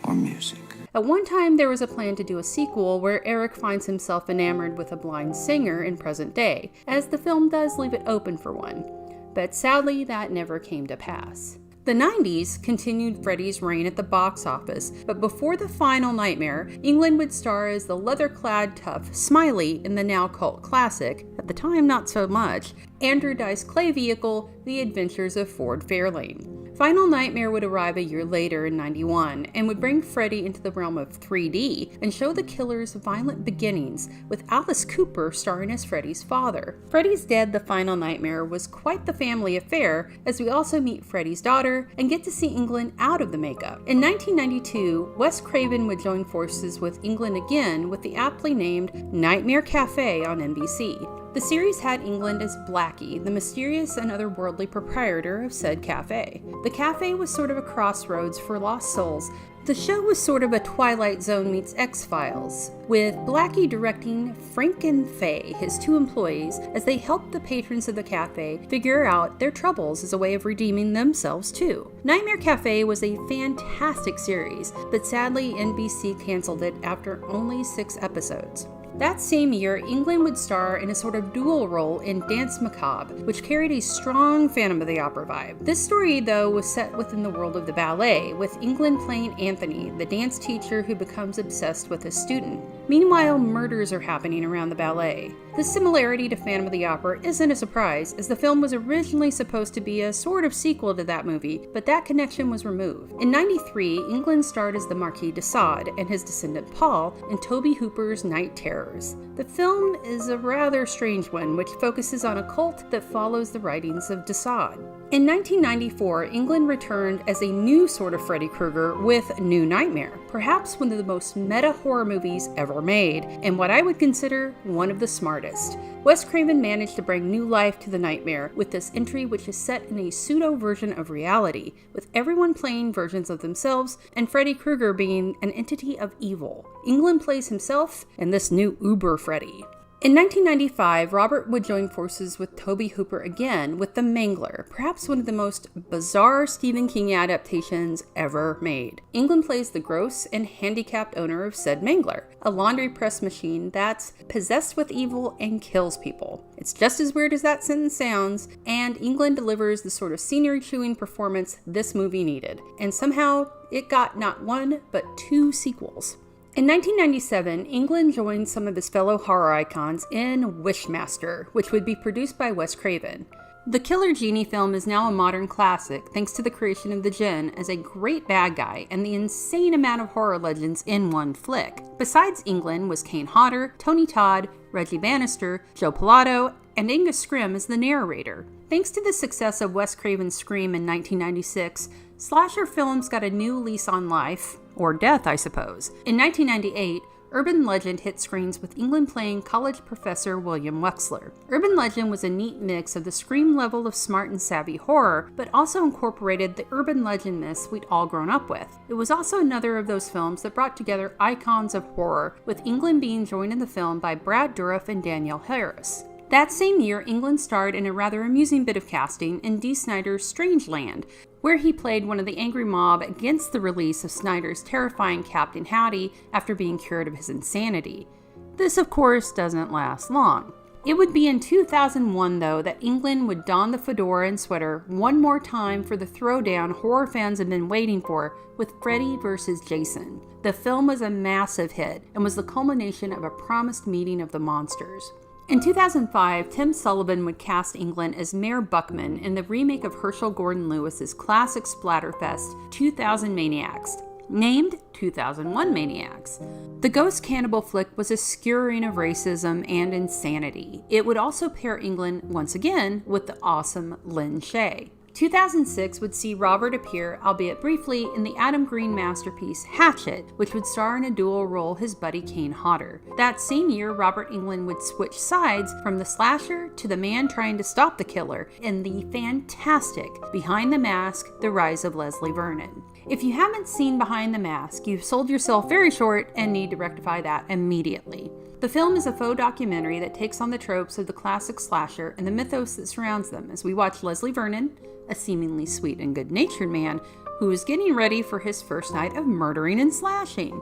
or music. At one time, there was a plan to do a sequel where Eric finds himself enamored with a blind singer in present day, as the film does leave it open for one. But sadly, that never came to pass. The 90s continued Freddy's reign at the box office, but before the final nightmare, Englund would star as the leather-clad tough Smiley in the now cult classic, at the time not so much, Andrew Dice Clay vehicle, The Adventures of Ford Fairlane. Final Nightmare would arrive a year later in 91 and would bring Freddy into the realm of 3D and show the killer's violent beginnings, with Alice Cooper starring as Freddy's father. Freddy's Dead: The Final Nightmare was quite the family affair, as we also meet Freddy's daughter and get to see Englund out of the makeup. In 1992, Wes Craven would join forces with Englund again with the aptly named Nightmare Cafe on NBC. The series had Englund as Blackie, the mysterious and otherworldly proprietor of said cafe. The cafe was sort of a crossroads for lost souls. The show was sort of a Twilight Zone meets X-Files, with Blackie directing Frank and Faye, his two employees, as they helped the patrons of the cafe figure out their troubles as a way of redeeming themselves too. Nightmare Cafe was a fantastic series, but sadly NBC canceled it after only 6 episodes. That same year, Englund would star in a sort of dual role in Dance Macabre, which carried a strong Phantom of the Opera vibe. This story, though, was set within the world of the ballet, with Englund playing Anthony, the dance teacher who becomes obsessed with his student. Meanwhile, murders are happening around the ballet. This similarity to Phantom of the Opera isn't a surprise, as the film was originally supposed to be a sort of sequel to that movie, but that connection was removed. In '93, Englund starred as the Marquis de Sade and his descendant Paul in Tobe Hooper's Night Terrors. The film is a rather strange one, which focuses on a cult that follows the writings of de Sade. In 1994, Englund returned as a new sort of Freddy Krueger with New Nightmare, perhaps one of the most meta horror movies ever made, and what I would consider one of the smartest. Wes Craven managed to bring new life to the nightmare with this entry, which is set in a pseudo-version of reality, with everyone playing versions of themselves and Freddy Krueger being an entity of evil. Englund plays himself and this new Uber Freddy. In 1995, Robert would join forces with Tobe Hooper again with The Mangler, perhaps one of the most bizarre Stephen King adaptations ever made. Englund plays the gross and handicapped owner of said Mangler, a laundry press machine that's possessed with evil and kills people. It's just as weird as that sentence sounds, and Englund delivers the sort of scenery-chewing performance this movie needed, and somehow it got not one but 2 sequels. In 1997, Englund joined some of his fellow horror icons in Wishmaster, which would be produced by Wes Craven. The Killer Genie film is now a modern classic thanks to the creation of the Djinn as a great bad guy and the insane amount of horror legends in one flick. Besides Englund was Kane Hodder, Tony Todd, Reggie Bannister, Joe Pilato, and Angus Scrimm as the narrator. Thanks to the success of Wes Craven's Scream in 1996, slasher films got a new lease on life, or death, I suppose. In 1998, Urban Legend hit screens with Englund playing college professor William Wexler. Urban Legend was a neat mix of the Scream level of smart and savvy horror, but also incorporated the urban legend myths we'd all grown up with. It was also another of those films that brought together icons of horror, with Englund being joined in the film by Brad Dourif and Danielle Harris. That same year, Englund starred in a rather amusing bit of casting in Dee Snider's Strangeland, where he played one of the angry mob against the release of Snyder's terrifying Captain Howdy after being cured of his insanity. This, of course, doesn't last long. It would be in 2001, though, that Englund would don the fedora and sweater one more time for the throwdown horror fans had been waiting for with Freddy vs. Jason. The film was a massive hit and was the culmination of a promised meeting of the monsters. In 2005, Tim Sullivan would cast Englund as Mayor Buckman in the remake of Herschel Gordon Lewis's classic splatterfest 2000 Maniacs, named 2001 Maniacs. The ghost cannibal flick was a skewering of racism and insanity. It would also pair Englund once again with the awesome Lynn Shay. 2006 would see Robert appear, albeit briefly, in the Adam Green masterpiece Hatchet, which would star in a dual role his buddy Kane Hodder. That same year, Robert Englund would switch sides from the slasher to the man trying to stop the killer in the fantastic Behind the Mask, The Rise of Leslie Vernon. If you haven't seen Behind the Mask, you've sold yourself very short and need to rectify that immediately. The film is a faux documentary that takes on the tropes of the classic slasher and the mythos that surrounds them as we watch Leslie Vernon, a seemingly sweet and good-natured man who is getting ready for his first night of murdering and slashing.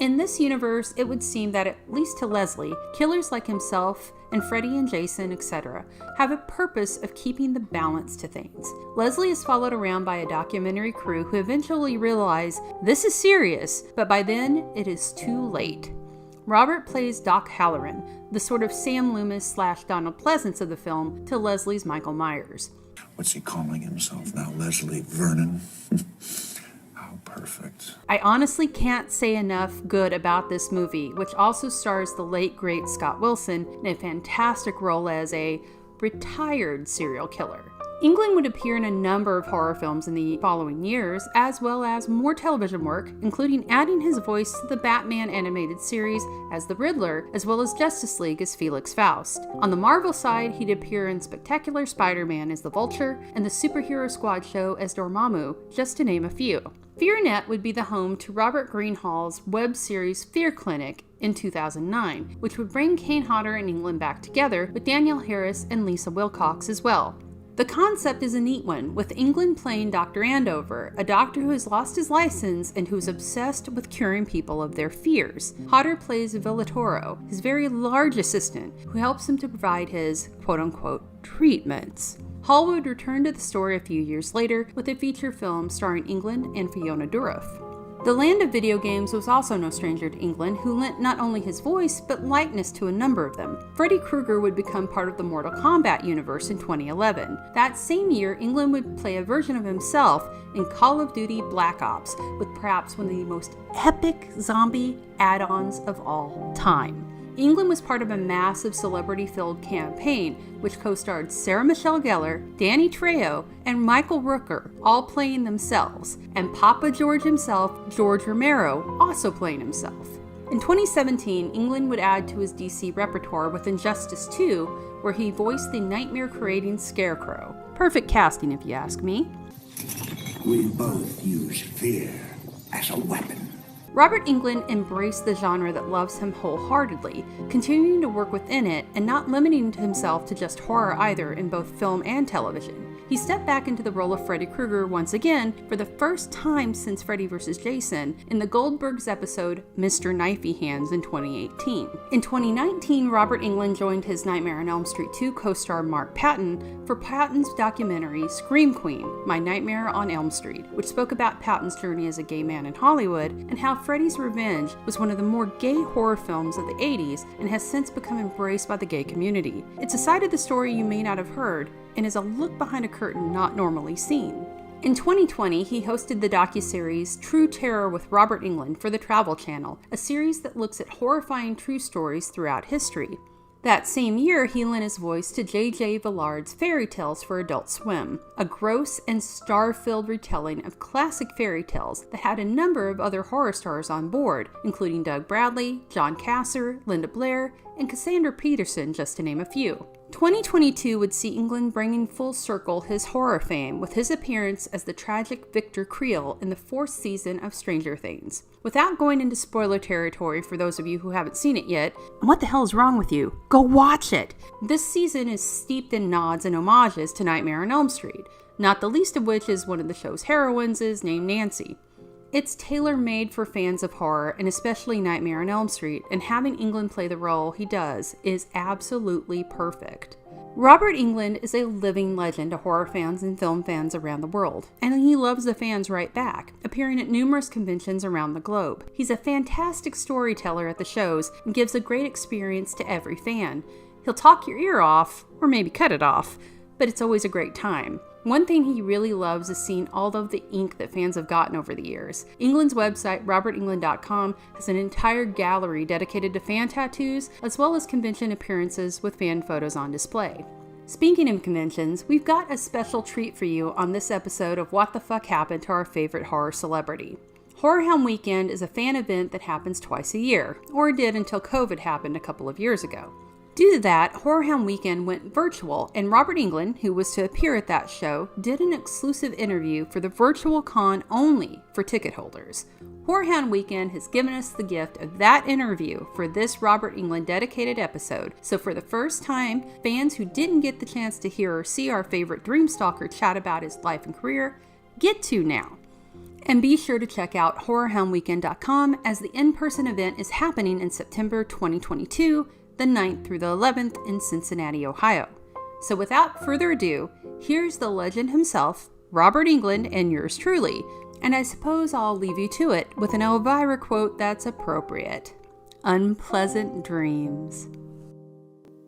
In this universe, it would seem that, at least to Leslie, killers like himself and Freddy and Jason, etc., have a purpose of keeping the balance to things. Leslie is followed around by a documentary crew who eventually realize this is serious, but by then it is too late. Robert plays Doc Halloran, the sort of Sam Loomis / Donald Pleasance of the film to Leslie's Michael Myers. What's he calling himself now? Leslie Vernon? How perfect. I honestly can't say enough good about this movie, which also stars the late great Scott Wilson in a fantastic role as a retired serial killer. Englund would appear in a number of horror films in the following years, as well as more television work, including adding his voice to the Batman animated series as the Riddler, as well as Justice League as Felix Faust. On the Marvel side, he'd appear in Spectacular Spider-Man as the Vulture, and the Superhero Squad show as Dormammu, just to name a few. FearNet would be the home to Robert Greenhall's web series Fear Clinic in 2009, which would bring Kane Hodder and Englund back together, with Danielle Harris and Lisa Wilcox as well. The concept is a neat one, with Englund playing Dr. Andover, a doctor who has lost his license and who's obsessed with curing people of their fears. Hodder plays Villatoro, his very large assistant, who helps him to provide his quote-unquote treatments. Hall would return to the story a few years later with a feature film starring Englund and Fiona Dourif. The land of video games was also no stranger to Englund, who lent not only his voice, but likeness to a number of them. Freddy Krueger would become part of the Mortal Kombat universe in 2011. That same year, Englund would play a version of himself in Call of Duty Black Ops, with perhaps one of the most epic zombie add-ons of all time. Englund was part of a massive celebrity-filled campaign, which co-starred Sarah Michelle Gellar, Danny Trejo, and Michael Rooker, all playing themselves, and Papa George himself, George Romero, also playing himself. In 2017, Englund would add to his DC repertoire with Injustice 2, where he voiced the nightmare-creating Scarecrow. Perfect casting, if you ask me. We both use fear as a weapon. Robert Englund embraced the genre that loves him wholeheartedly, continuing to work within it and not limiting himself to just horror either in both film and television. He stepped back into the role of Freddy Krueger once again for the first time since Freddy vs. Jason in the Goldbergs episode Mr. Knifey Hands in 2018. In 2019, Robert Englund joined his Nightmare on Elm Street 2 co-star Mark Patton for Patton's documentary Scream Queen, My Nightmare on Elm Street, which spoke about Patton's journey as a gay man in Hollywood and how Freddy's Revenge was one of the more gay horror films of the 80s and has since become embraced by the gay community. It's a side of the story you may not have heard, and is a look behind a curtain not normally seen. In 2020, he hosted the docuseries True Terror with Robert Englund for the Travel Channel, a series that looks at horrifying true stories throughout history. That same year, he lent his voice to J.J. Villard's Fairy Tales for Adult Swim, a gross and star-filled retelling of classic fairy tales that had a number of other horror stars on board, including Doug Bradley, John Kasser, Linda Blair, and Cassandra Peterson, just to name a few. 2022 would see Englund bringing full circle his horror fame with his appearance as the tragic Victor Creel in the 4th season of Stranger Things. Without going into spoiler territory for those of you who haven't seen it yet, what the hell is wrong with you? Go watch it! This season is steeped in nods and homages to Nightmare on Elm Street, not the least of which is one of the show's heroines is named Nancy. It's tailor-made for fans of horror, and especially Nightmare on Elm Street, and having Englund play the role he does is absolutely perfect. Robert Englund is a living legend to horror fans and film fans around the world, and he loves the fans right back, appearing at numerous conventions around the globe. He's a fantastic storyteller at the shows and gives a great experience to every fan. He'll talk your ear off, or maybe cut it off, but it's always a great time. One thing he really loves is seeing all of the ink that fans have gotten over the years. Englund's website, robertenglund.com, has an entire gallery dedicated to fan tattoos, as well as convention appearances with fan photos on display. Speaking of conventions, we've got a special treat for you on this episode of What the Fuck Happened to Our Favorite Horror Celebrity. Horror Hound Weekend is a fan event that happens twice a year, or it did until COVID happened a couple of years ago. Due to that, Horror Hound Weekend went virtual, and Robert Englund, who was to appear at that show, did an exclusive interview for the virtual con only for ticket holders. Horror Hound Weekend has given us the gift of that interview for this Robert Englund dedicated episode, so for the first time, fans who didn't get the chance to hear or see our favorite Dreamstalker chat about his life and career get to now. And be sure to check out horrorhoundweekend.com as the in-person event is happening in September 2022, the 9th through the 11th in Cincinnati, Ohio. So without further ado, here's the legend himself, Robert Englund, and yours truly. And I suppose I'll leave you to it with an Elvira quote that's appropriate. Unpleasant dreams.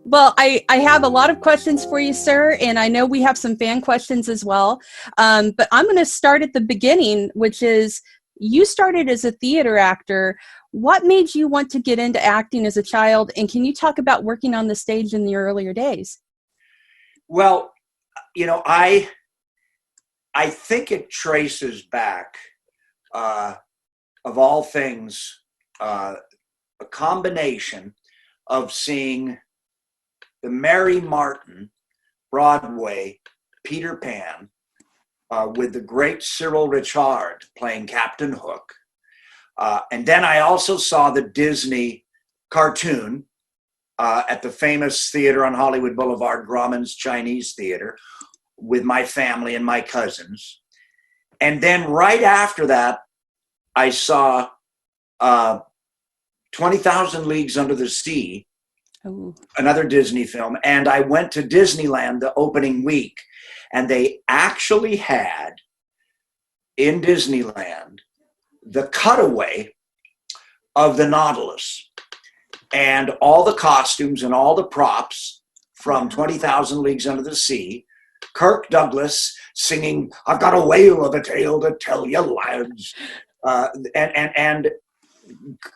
Well, I have a lot of questions for you, sir, and I know we have some fan questions as well. But I'm going to start at the beginning, which is, you started as a theater actor. What made you want to get into acting as a child? And can you talk about working on the stage in the earlier days? Well, I think it traces back, of all things, a combination of seeing the Mary Martin Broadway Peter Pan with the great Cyril Richard playing Captain Hook. And then I also saw the Disney cartoon at the famous theater on Hollywood Boulevard, Grauman's Chinese Theater, with my family and my cousins. And then right after that, I saw 20,000 Leagues Under the Sea, Ooh. Another Disney film. And I went to Disneyland the opening week, and they actually had in Disneyland the cutaway of the Nautilus and all the costumes and all the props from 20,000 Leagues Under the Sea. Kirk Douglas singing, "I've got a whale of a tale to tell you, lads," and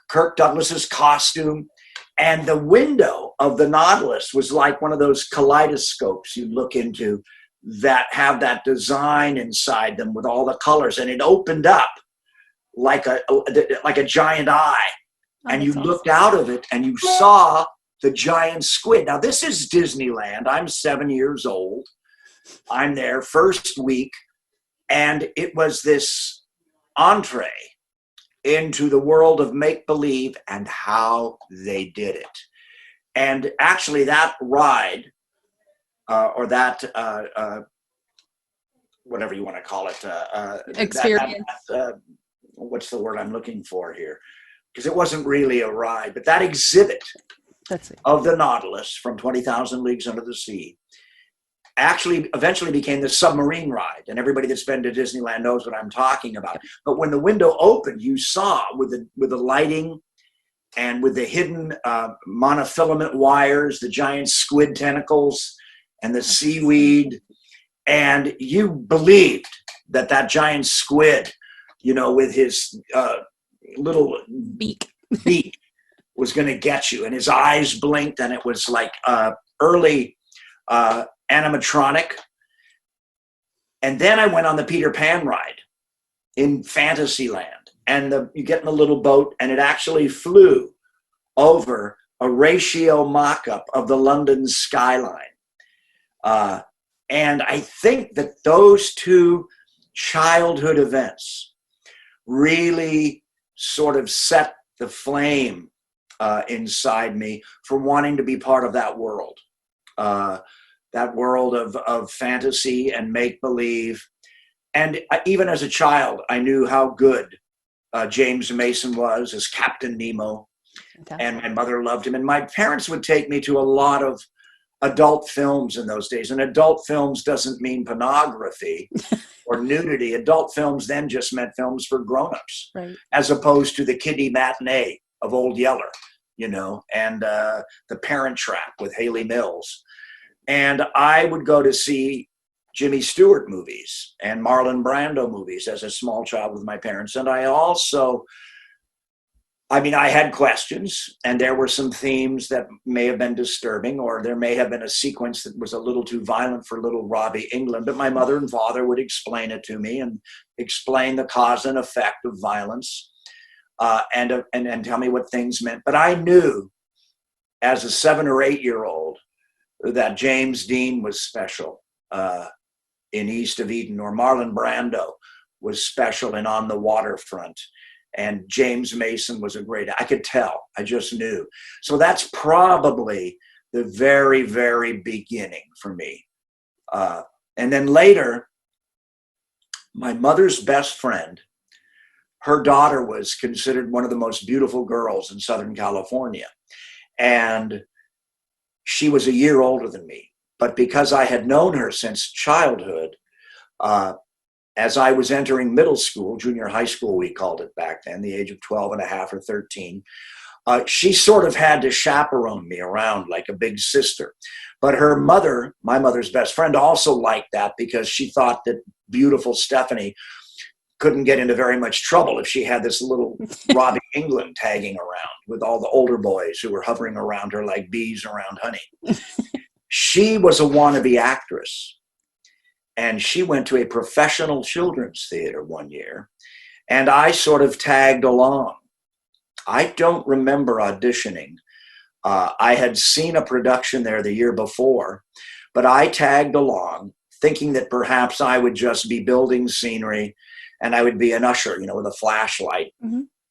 Kirk Douglas's costume. And the window of the Nautilus was like one of those kaleidoscopes you look into that have that design inside them with all the colors, and it opened up like a giant eye, and you looked out of it and you saw the giant squid. Now, this is Disneyland. I'm 7 years old. I'm there first week, and it was this entree into the world of make-believe and how they did it. And actually that ride, or that, whatever you want to call it, experience. What's the word I'm looking for here? Because it wasn't really a ride, but that exhibit of the Nautilus from 20,000 Leagues Under the Sea actually eventually became the submarine ride. And everybody that's been to Disneyland knows what I'm talking about. But when the window opened, you saw with the lighting and with the hidden monofilament wires, the giant squid tentacles and the seaweed. And you believed that giant squid, with his little beak, was going to get you. And his eyes blinked, and it was like early animatronic. And then I went on the Peter Pan ride in Fantasyland. And you get in the little boat, and it actually flew over a ratio mock-up of the London skyline. And I think that those two childhood events really sort of set the flame inside me for wanting to be part of that world of fantasy and make-believe. And even as a child, I knew how good James Mason was as Captain Nemo. Fantastic. And my mother loved him. And my parents would take me to a lot of adult films in those days. And adult films doesn't mean pornography or nudity. Adult films then just meant films for grown-ups, right, as opposed to the kiddie matinee of Old Yeller, you know, and The Parent Trap with Haley Mills. And I would go to see Jimmy Stewart movies and Marlon Brando movies as a small child with my parents. And I also, I had questions, and there were some themes that may have been disturbing, or there may have been a sequence that was a little too violent for little Robbie Englund, but my mother and father would explain it to me and explain the cause and effect of violence and tell me what things meant. But I knew as a 7 or 8 year old that James Dean was special in East of Eden, or Marlon Brando was special in On the Waterfront. And James Mason was a great, I could tell, I just knew. So that's probably the very, very beginning for me. And then later, my mother's best friend, her daughter was considered one of the most beautiful girls in Southern California. And she was a year older than me. But because I had known her since childhood, as I was entering middle school, junior high school, we called it back then, the age of 12 and a half or 13, she sort of had to chaperone me around like a big sister. But her mother, my mother's best friend, also liked that because she thought that beautiful Stephanie couldn't get into very much trouble if she had this little Robbie Englund tagging around with all the older boys who were hovering around her like bees around honey. She was a wannabe actress. And she went to a professional children's theater one year, and I sort of tagged along. I don't remember auditioning. I had seen a production there the year before, but I tagged along thinking that perhaps I would just be building scenery and I would be an usher, you know, with a flashlight,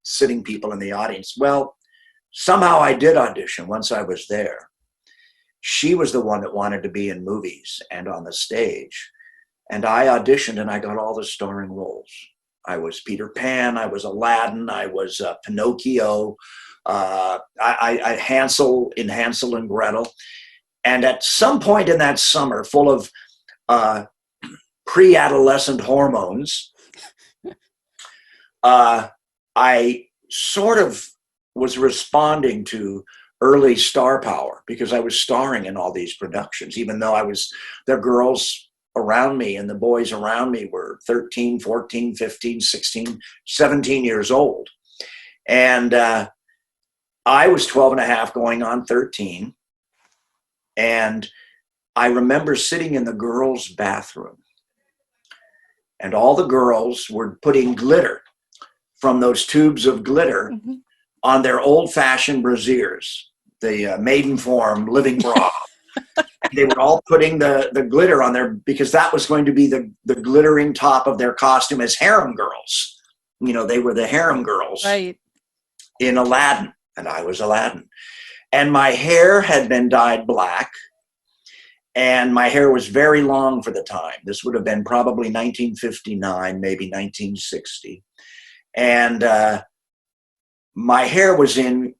sitting people in the audience. Well, somehow I did audition once I was there. She was the one that wanted to be in movies and on the stage. And I auditioned, and I got all the starring roles. I was Peter Pan, I was Aladdin, I was Pinocchio, I Hansel in Hansel and Gretel. And at some point in that summer, full of pre-adolescent hormones, I sort of was responding to early star power because I was starring in all these productions, even though the girls around me and the boys around me were 13, 14, 15, 16, 17 years old. And I was 12 and a half going on 13. And I remember sitting in the girls' bathroom, and all the girls were putting glitter from those tubes of glitter on their old-fashioned brassieres, the Maidenform living bra. They were all putting the glitter on there because that was going to be the glittering top of their costume as harem girls. You know, they were the harem girls, right, in Aladdin, and I was Aladdin. And my hair had been dyed black, and my hair was very long for the time. This would have been probably 1959, maybe 1960. And my hair was in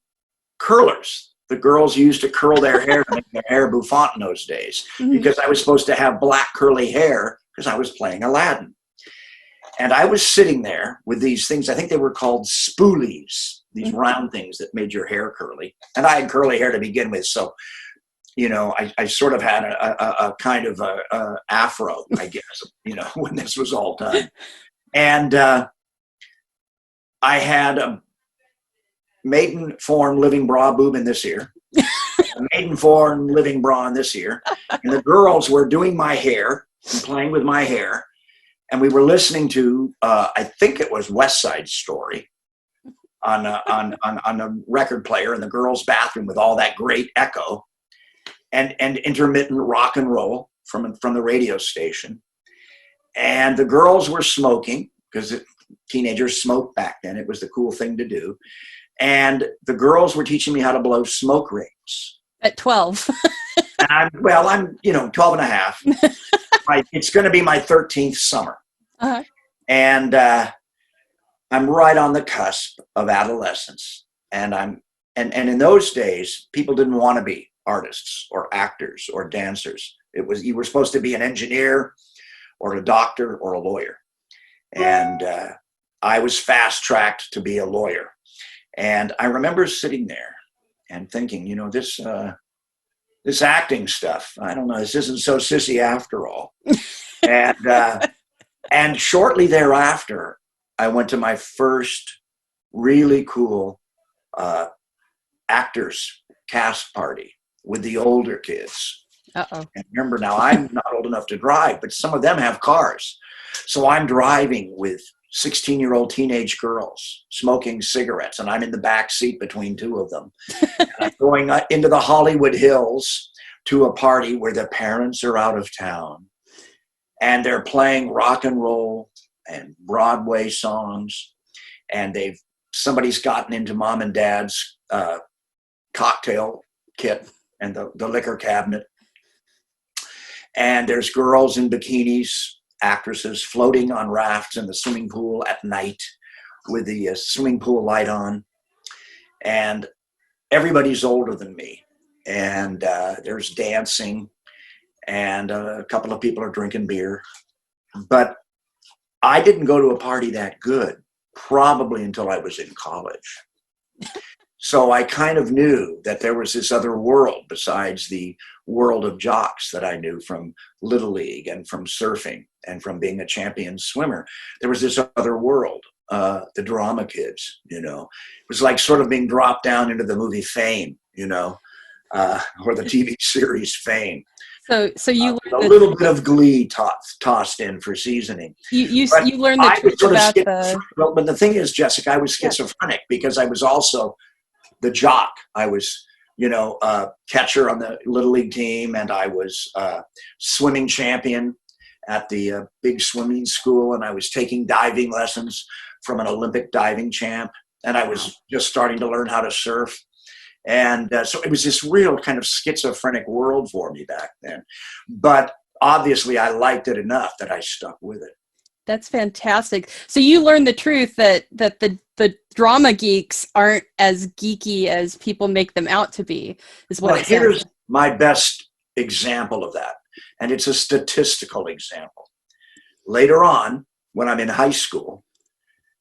curlers. The girls used to curl their hair to make their hair bouffant in those days because I was supposed to have black curly hair because I was playing Aladdin. And I was sitting there with these things, I think they were called spoolies, these round things that made your hair curly. And I had curly hair to begin with, so, you know, I sort of had a kind of a afro, I guess, you know, when this was all done. And I had maiden form living bra boob in this ear, a maiden form living bra in this ear, and the girls were doing my hair and playing with my hair, and we were listening to I think it was West Side Story on a record player in the girls' bathroom with all that great echo and intermittent rock and roll from the radio station. And the girls were smoking because teenagers smoked back then. It was the cool thing to do. And the girls were teaching me how to blow smoke rings. At 12. I'm 12 and a half. It's going to be my 13th summer. Uh-huh. And I'm right on the cusp of adolescence. And in those days, people didn't want to be artists or actors or dancers. You were supposed to be an engineer or a doctor or a lawyer. And I was fast-tracked to be a lawyer. And I remember sitting there and thinking, this acting stuff, I don't know, this isn't so sissy after all. And shortly thereafter, I went to my first really cool actors cast party with the older kids. Uh-oh. And remember, now I'm not old enough to drive, but some of them have cars. So I'm driving with 16-year-old teenage girls smoking cigarettes, and I'm in the back seat between two of them. And I'm going into the Hollywood Hills to a party where the parents are out of town, and they're playing rock and roll and Broadway songs, and somebody's gotten into mom and dad's cocktail kit and the liquor cabinet. And there's girls in bikinis, actresses floating on rafts in the swimming pool at night with the swimming pool light on. And everybody's older than me. And there's dancing, and a couple of people are drinking beer. But I didn't go to a party that good, probably until I was in college. So I kind of knew that there was this other world besides the world of jocks that I knew from Little League and from surfing and from being a champion swimmer. There was this other world, the drama kids, It was like sort of being dropped down into the movie Fame, or the TV series Fame. So you learned a little bit of Glee tossed in for seasoning. You learned the truth about Well, but the thing is, Jessica, I was schizophrenic because I was also the jock. I was, catcher on the Little League team, and I was swimming champion at the big swimming school, and I was taking diving lessons from an Olympic diving champ, and I was just starting to learn how to surf. And so it was this real kind of schizophrenic world for me back then. But obviously I liked it enough that I stuck with it. That's fantastic. So you learned the truth that the drama geeks aren't as geeky as people make them out to be, is what it says. Here's my best example of that. And it's a statistical example. Later on, when I'm in high school,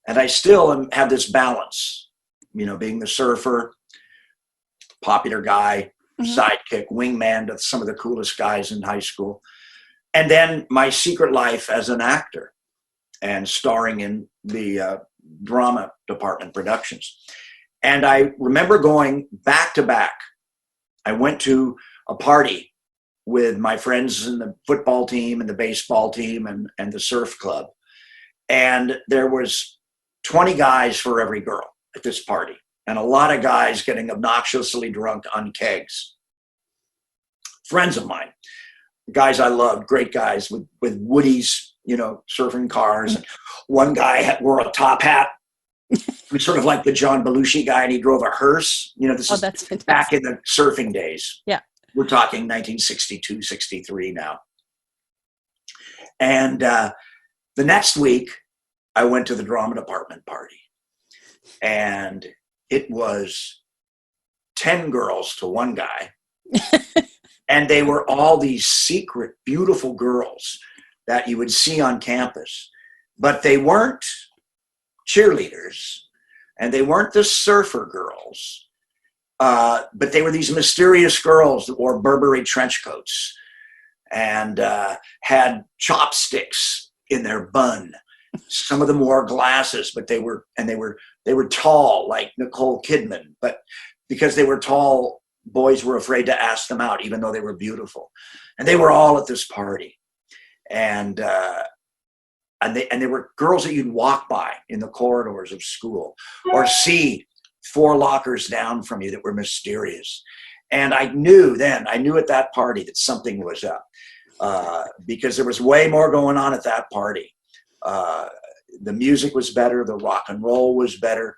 and I still have this balance, being the surfer, popular guy, sidekick, wingman to some of the coolest guys in high school. And then my secret life as an actor and starring in the drama department productions. And I remember going back to back. I went to a party with my friends in the football team and the baseball team and the surf club. And there was 20 guys for every girl at this party. And a lot of guys getting obnoxiously drunk on kegs. Friends of mine, guys I loved, great guys with Woodies, surfing cars. And one guy wore a top hat. He was sort of like the John Belushi guy, and he drove a hearse. This is fantastic. Back in the surfing days. Yeah. We're talking 1962, 63 now. And the next week, I went to the drama department party. And it was 10 girls to one guy. And they were all these secret, beautiful girls that you would see on campus. But they weren't cheerleaders, and they weren't the surfer girls. But they were these mysterious girls that wore Burberry trench coats and had chopsticks in their bun. Some of them wore glasses, but they were They were tall, like Nicole Kidman, but because they were tall, boys were afraid to ask them out, even though they were beautiful. And they were all at this party. And they were girls that you'd walk by in the corridors of school or see 4 lockers down from you that were mysterious. And I knew at that party that something was up because there was way more going on at that party. The music was better. The rock and roll was better.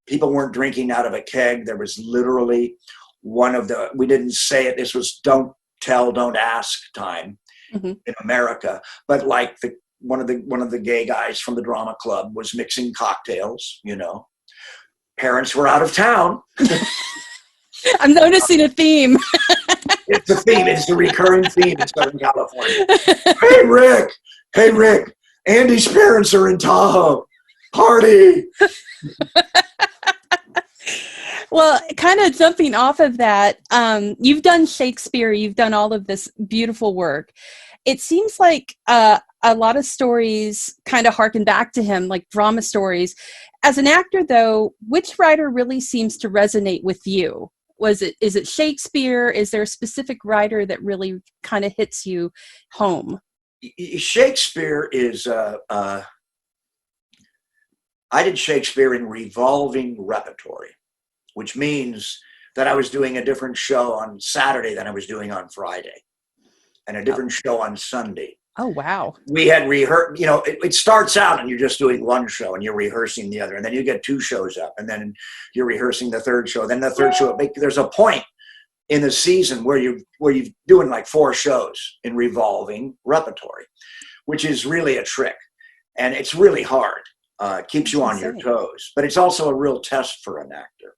People weren't drinking out of a keg. There was literally we didn't say it, this was don't tell, don't ask time in America. But like one of the gay guys from the drama club was mixing cocktails, Parents were out of town. I'm noticing a theme. It's a theme. It's a recurring theme in Southern California. Hey, Rick. Andy's parents are in Tahoe. Party. Well, kind of jumping off of that, you've done Shakespeare. You've done all of this beautiful work. It seems like a lot of stories kind of harken back to him, like drama stories. As an actor, though, which writer really seems to resonate with you? Is it Shakespeare? Is there a specific writer that really kind of hits you home? Shakespeare is, I did Shakespeare in revolving repertory, which means that I was doing a different show on Saturday than I was doing on Friday, and a different show on Sunday. Oh, wow. We had rehearsed, it starts out and you're just doing one show and you're rehearsing the other, and then you get 2 shows up, and then you're rehearsing the third show, then the third show. There's a point in the season where you're doing like 4 shows in revolving repertory, which is really a trick. And it's really hard. It keeps you on your toes, but it's also a real test for an actor.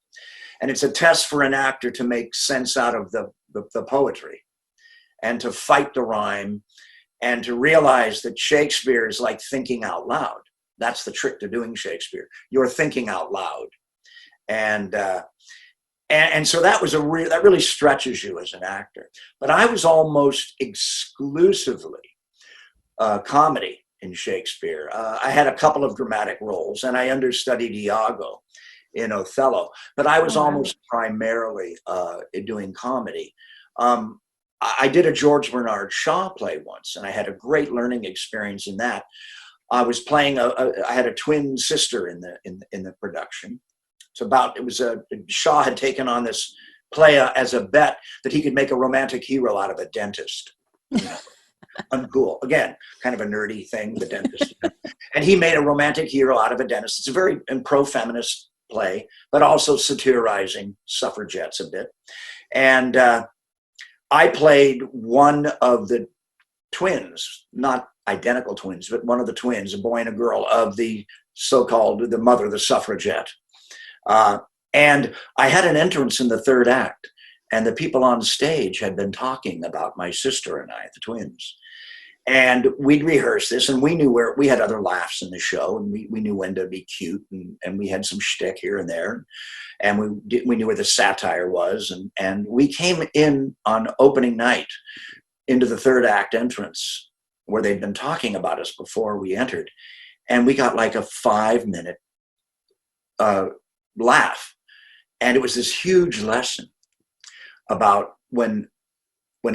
And it's a test for an actor to make sense out of the poetry and to fight the rhyme and to realize that Shakespeare is like thinking out loud. That's the trick to doing Shakespeare. You're thinking out loud. And so that really stretches you as an actor. But I was almost exclusively comedy in Shakespeare. I had a couple of dramatic roles, and I understudied Iago in Othello, but I was almost primarily doing comedy. I did a George Bernard Shaw play once, and I had a great learning experience in that. I was playing I had a twin sister in the production. Shaw had taken on this play as a bet that he could make a romantic hero out of a dentist. Uncool. Again, kind of a nerdy thing, the dentist. And he made a romantic hero out of a dentist. It's a very pro-feminist play, but also satirizing suffragettes a bit. And I played one of the twins, not identical twins, but one of the twins, a boy and a girl, of the so-called the mother, the suffragette. And I had an entrance in the third act, and the people on stage had been talking about my sister and I, the twins. And we'd rehearsed this, and we knew we had other laughs in the show, and we knew when to be cute, and we had some shtick here and there, and we knew where the satire was, and we came in on opening night into the third act entrance where they'd been talking about us before we entered, and we got like a 5-minute laugh, and it was this huge lesson about when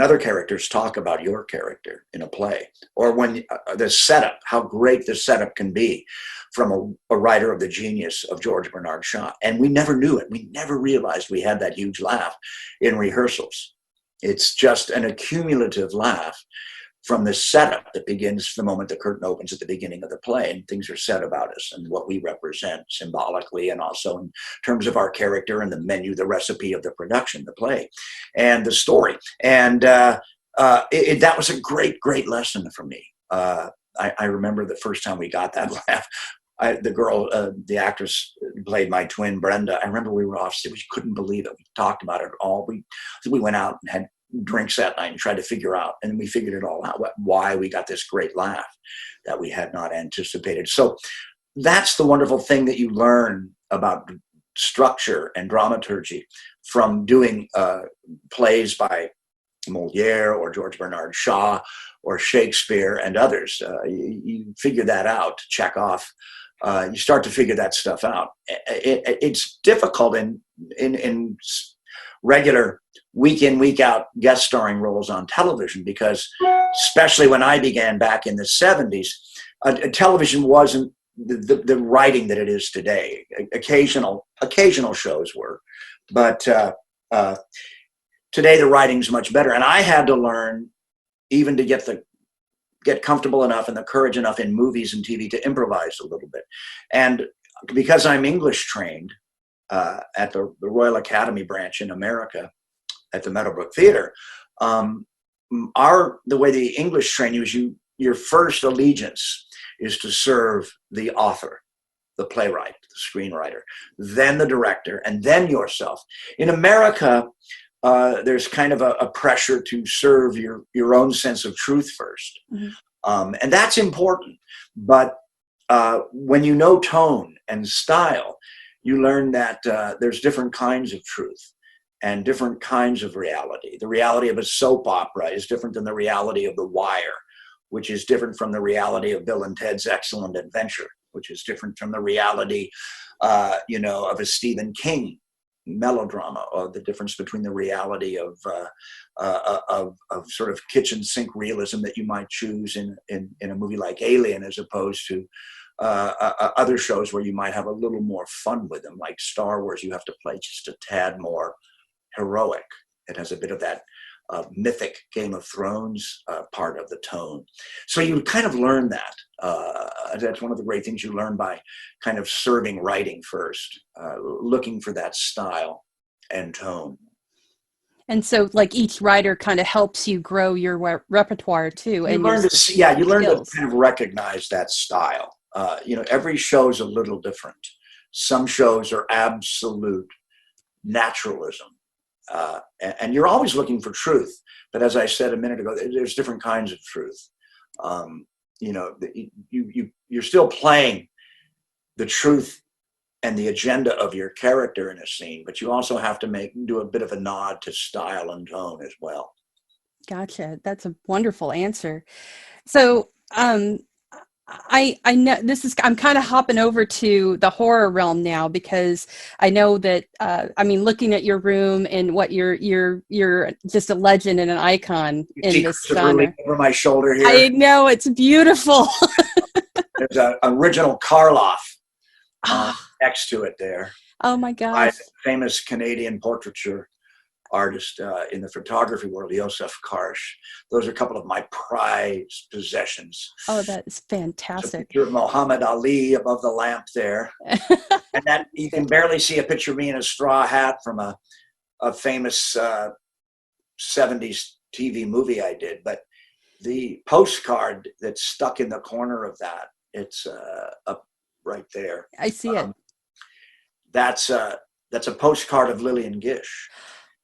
other characters talk about your character in a play, or when the setup, how great the setup can be from a writer of the genius of George Bernard Shaw. And we never knew it. We never realized we had that huge laugh in rehearsals. It's just an accumulative laugh from the setup that begins the moment the curtain opens at the beginning of the play, and things are said about us and what we represent symbolically, and also in terms of our character and the menu, the recipe of the production, the play, and the story. And that was a great, great lesson for me. I remember the first time we got that laugh. The girl, the actress played my twin, Brenda. I remember we were off stage. We couldn't believe it. We talked about it all. We went out and had drinks that night and tried to figure out, and we figured it all out, why we got this great laugh that we had not anticipated. So that's the wonderful thing that you learn about structure and dramaturgy from doing plays by Molière or George Bernard Shaw or Shakespeare and others. You figure that out, check off you start to figure that stuff out. It's difficult in regular week in, week out guest starring roles on television, because especially when I began back in the 70s, television wasn't the writing that it is today. Occasional shows were, but today the writing's much better. And I had to learn, even to get comfortable enough and the courage enough in movies and TV to improvise a little bit. And because I'm English trained at the Royal Academy branch in America at the Meadowbrook Theater, the way the English train you is your first allegiance is to serve the author, the playwright, the screenwriter, then the director, and then yourself. In America, there's kind of a pressure to serve your own sense of truth first. Mm-hmm. And that's important. But when you know tone and style, you learn that there's different kinds of truth and different kinds of reality. The reality of a soap opera is different than the reality of The Wire, which is different from the reality of Bill and Ted's Excellent Adventure, which is different from the reality, of a Stephen King melodrama, or the difference between the reality of sort of kitchen sink realism that you might choose in a movie like Alien, as opposed to other shows where you might have a little more fun with them, like Star Wars. You have to play just a tad more heroic. It has a bit of that mythic Game of Thrones part of the tone. So you kind of learn that. That's one of the great things you learn by kind of serving writing first, looking for that style and tone. And so, like, each writer kind of helps you grow your repertoire too. You learn to kind of recognize that style. Every show's a little different. Some shows are absolute naturalism. And you're always looking for truth. But as I said a minute ago, there's different kinds of truth. You're still playing the truth and the agenda of your character in a scene, but you also have to do a bit of a nod to style and tone as well. Gotcha. That's a wonderful answer. So, I know I'm kind of hopping over to the horror realm now, because I know that, looking at your room and what you're just a legend and an icon in this genre. Over my shoulder here. I know, it's beautiful. There's an original Karloff next to it there. Oh my gosh. By the famous Canadian portraiture artist in the photography world, Josef Karsh. Those are a couple of my prized possessions. Oh, that is fantastic. Picture of Muhammad Ali above the lamp there. And that you can barely see a picture of me in a straw hat from a famous 70s TV movie I did. But the postcard that's stuck in the corner of that, it's up right there. I see it. That's a postcard of Lillian Gish,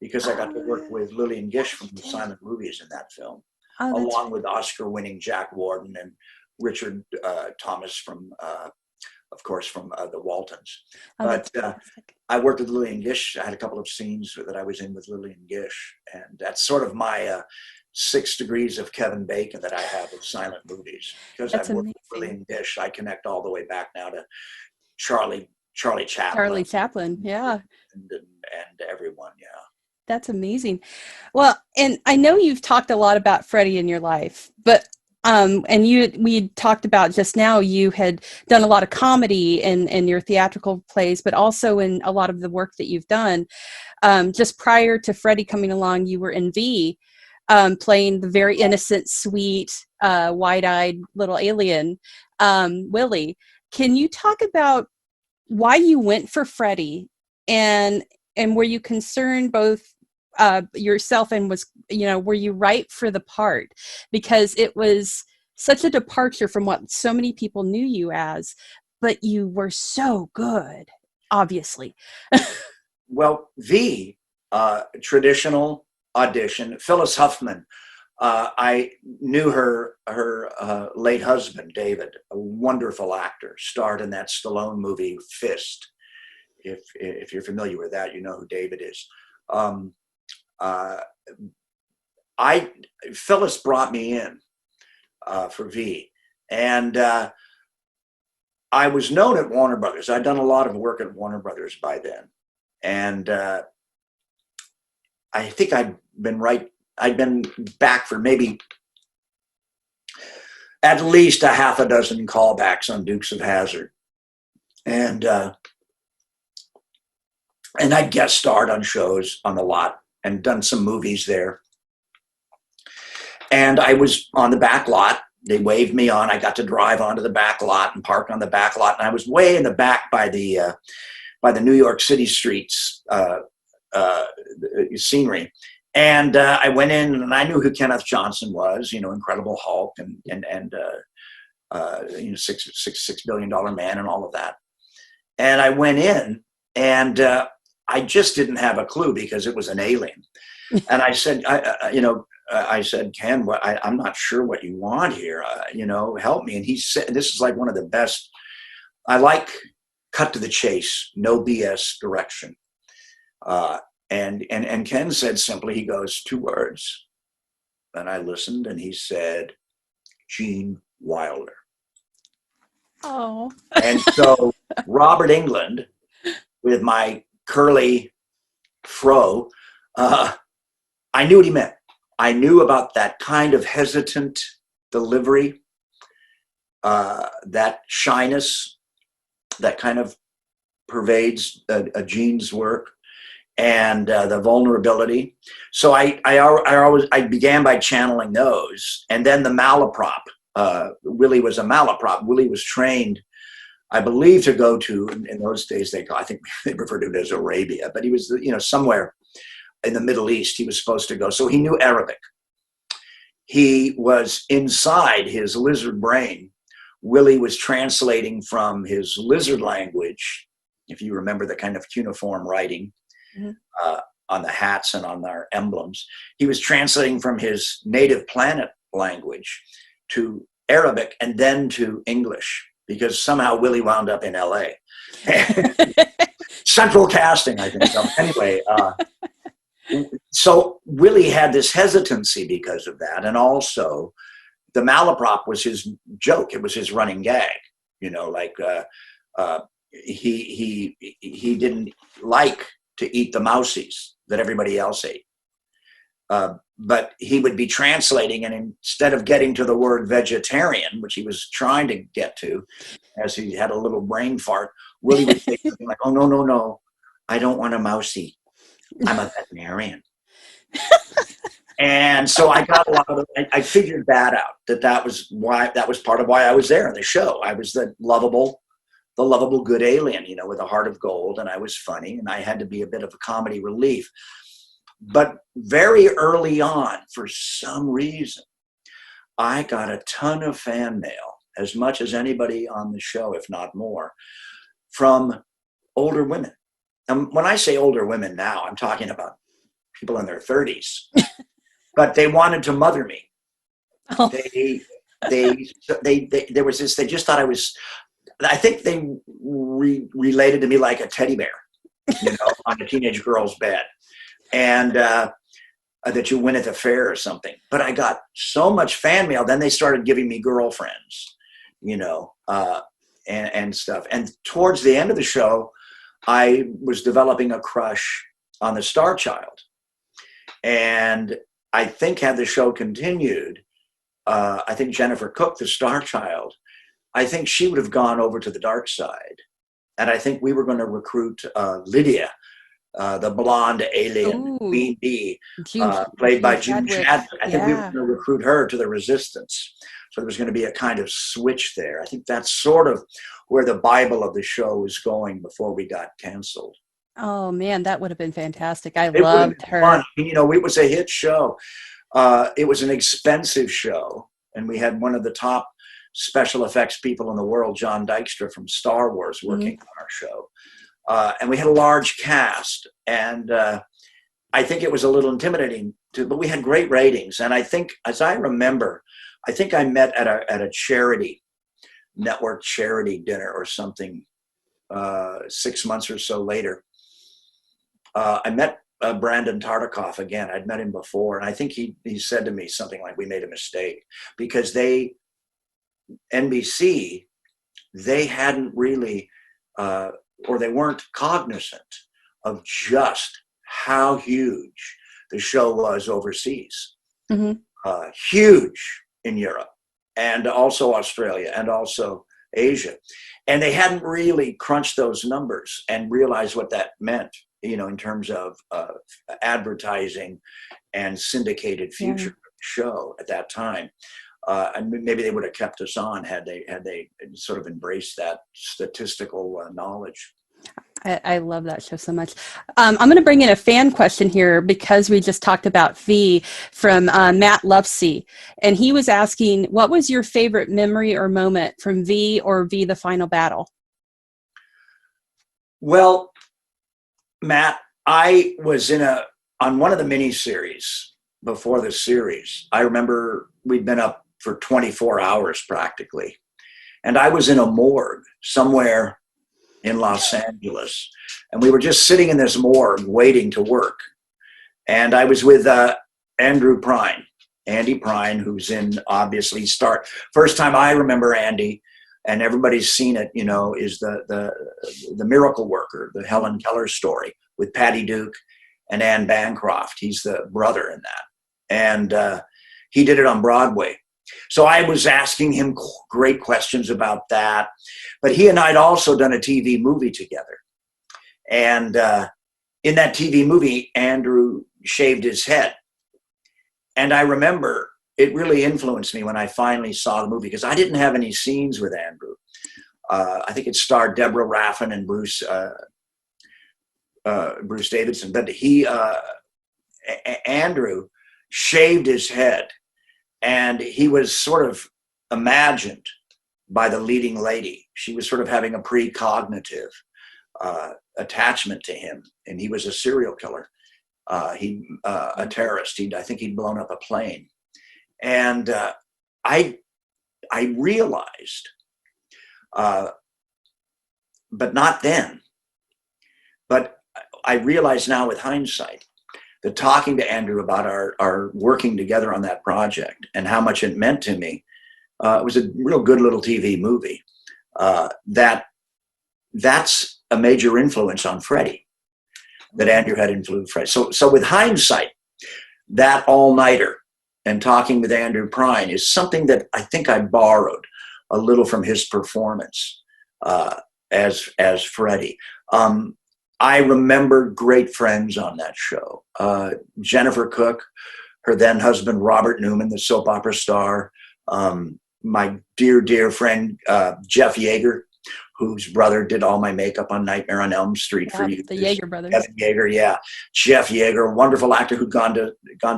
because I got to work with Lillian Gish from the silent movies in that film, along with Oscar-winning Jack Warden and Richard Thomas from, of course, from the Waltons. But I worked with Lillian Gish. I had a couple of scenes that I was in with Lillian Gish, and that's sort of my 6 degrees of Kevin Bacon that I have with silent movies. Because I've worked with Lillian Gish, I connect all the way back now to Charlie Chaplin. Charlie Chaplin, yeah. And everyone, yeah. That's amazing. Well, and I know you've talked a lot about Freddy in your life, but we talked about just now, you had done a lot of comedy in your theatrical plays, but also in a lot of the work that you've done. Just prior to Freddy coming along, you were in V, playing the very innocent, sweet, wide-eyed little alien, Willie. Can you talk about why you went for Freddy, and were you concerned both yourself and were you right for the part? Because it was such a departure from what so many people knew you as, but you were so good, obviously. Well, V, traditional audition, Phyllis Huffman. I knew her late husband, David, a wonderful actor, starred in that Stallone movie, Fist. If you're familiar with that, you know who David is. Phyllis brought me in for V, and I was known at Warner Brothers. I'd done a lot of work at Warner Brothers by then. And I think I'd been back for maybe at least a half a dozen callbacks on Dukes of Hazzard. And I'd guest starred on shows on the lot and done some movies there. And I was on the back lot. They waved me on. I got to drive onto the back lot and park on the back lot. And I was way in the back by the New York City streets scenery. And I went in, and I knew who Kenneth Johnson was, Incredible Hulk and $6 billion man and all of that. And I went in, and I just didn't have a clue because it was an alien. And I said, I said, Ken, I'm not sure what you want here. Help me. And he said, this is like one of the best. I like cut to the chase, no BS direction. And Ken said simply, he goes, 2 words. And I listened, and he said, Gene Wilder. Oh. And so Robert Englund, with my curly fro, I knew what he meant. I knew about that kind of hesitant delivery, that shyness, that kind of pervades a Gene's work, and the vulnerability. So I began by channeling those, and then the malaprop. Willie was a malaprop. Willie was trained, I believe, to go to, in those days, I think they referred to it as Arabia, but he was, somewhere in the Middle East he was supposed to go. So he knew Arabic. He was inside his lizard brain. Willie was translating from his lizard language, if you remember the kind of cuneiform writing on the hats and on their emblems. He was translating from his native planet language to Arabic and then to English, because somehow Willie wound up in LA. Central casting, I think. So anyway, so Willie had this hesitancy because of that. And also the malaprop was his joke. It was his running gag, he didn't like to eat the mousies that everybody else ate. But he would be translating, and instead of getting to the word vegetarian, which he was trying to get to, as he had a little brain fart, Willie would say something like, oh, no, I don't want a mousie. I'm a veterinarian. And so I got a lot of, I figured that out, that was part of why I was there in the show. I was the lovable good alien, with a heart of gold, and I was funny, and I had to be a bit of a comedy relief. But very early on, for some reason, I got a ton of fan mail, as much as anybody on the show, if not more, from older women. And when I say older women now, I'm talking about people in their 30s. But they wanted to mother me. Oh. There was this, they just thought I think they related to me like a teddy bear, on a teenage girl's bed. And that you win at the fair or something. But I got so much fan mail, then they started giving me girlfriends, and stuff. And towards the end of the show, I was developing a crush on the Star Child. And I think had the show continued, I think Jennifer Cook, the Star Child, I think she would have gone over to the dark side. And I think we were going to recruit Lydia, the blonde alien, Queen Bee, played by June Chadwick. I think we were going to recruit her to the Resistance. So there was going to be a kind of switch there. I think that's sort of where the Bible of the show was going before we got canceled. Oh, man, that would have been fantastic. I loved her. Fun. It was a hit show. It was an expensive show. And we had one of the top special effects people in the world, John Dykstra from Star Wars, working on our show. And we had a large cast, and I think it was a little intimidating but we had great ratings. And I think, as I remember, I think I met at a charity, network charity dinner or something, 6 months or so later. I met Brandon Tartikoff again. I'd met him before, and I think he said to me something like, we made a mistake, because NBC they hadn't really, or they weren't cognizant of just how huge the show was overseas. Mm-hmm. Huge in Europe and also Australia and also Asia. And they hadn't really crunched those numbers and realized what that meant, you know, in terms of advertising and syndicated future show at that time. And maybe they would have kept us on had they sort of embraced that statistical knowledge. I love that show so much. I'm going to bring in a fan question here because we just talked about V from Matt Lufsey. And he was asking, what was your favorite memory or moment from V or V the Final Battle? Well, Matt, I was on one of the miniseries before the series. I remember we'd been up for 24 hours practically. And I was in a morgue somewhere in Los Angeles. And we were just sitting in this morgue waiting to work. And I was with Andy Prine, who's in obviously first time I remember Andy, and everybody's seen it, you know, is the Miracle Worker, the Helen Keller story with Patty Duke and Anne Bancroft. He's the brother in that. And he did it on Broadway. So I was asking him great questions about that. But he and I had also done a TV movie together. And in that TV movie, Andrew shaved his head. And I remember it really influenced me when I finally saw the movie, because I didn't have any scenes with Andrew. I think it starred Deborah Raffin and Bruce Davidson. But Andrew shaved his head. And he was sort of imagined by the leading lady. She was sort of having a precognitive attachment to him. And he was a serial killer. A terrorist. I think he'd blown up a plane. And I realized, but not then, but I realize now with hindsight, that talking to Andrew about our working together on that project and how much it meant to me, it was a real good little TV movie. That's a major influence on Freddy, that Andrew had influenced Freddy. So with hindsight, that all-nighter and talking with Andrew Prine is something that I think I borrowed a little from his performance as Freddy. I remember great friends on that show. Jennifer Cook, her then husband, Robert Newman, the soap opera star. My dear, dear friend, Jeff Yeager, whose brother did all my makeup on Nightmare on Elm Street for you. The Yeager brothers. Kevin Yeager, yeah. Jeff Yeager, a wonderful actor who'd gone to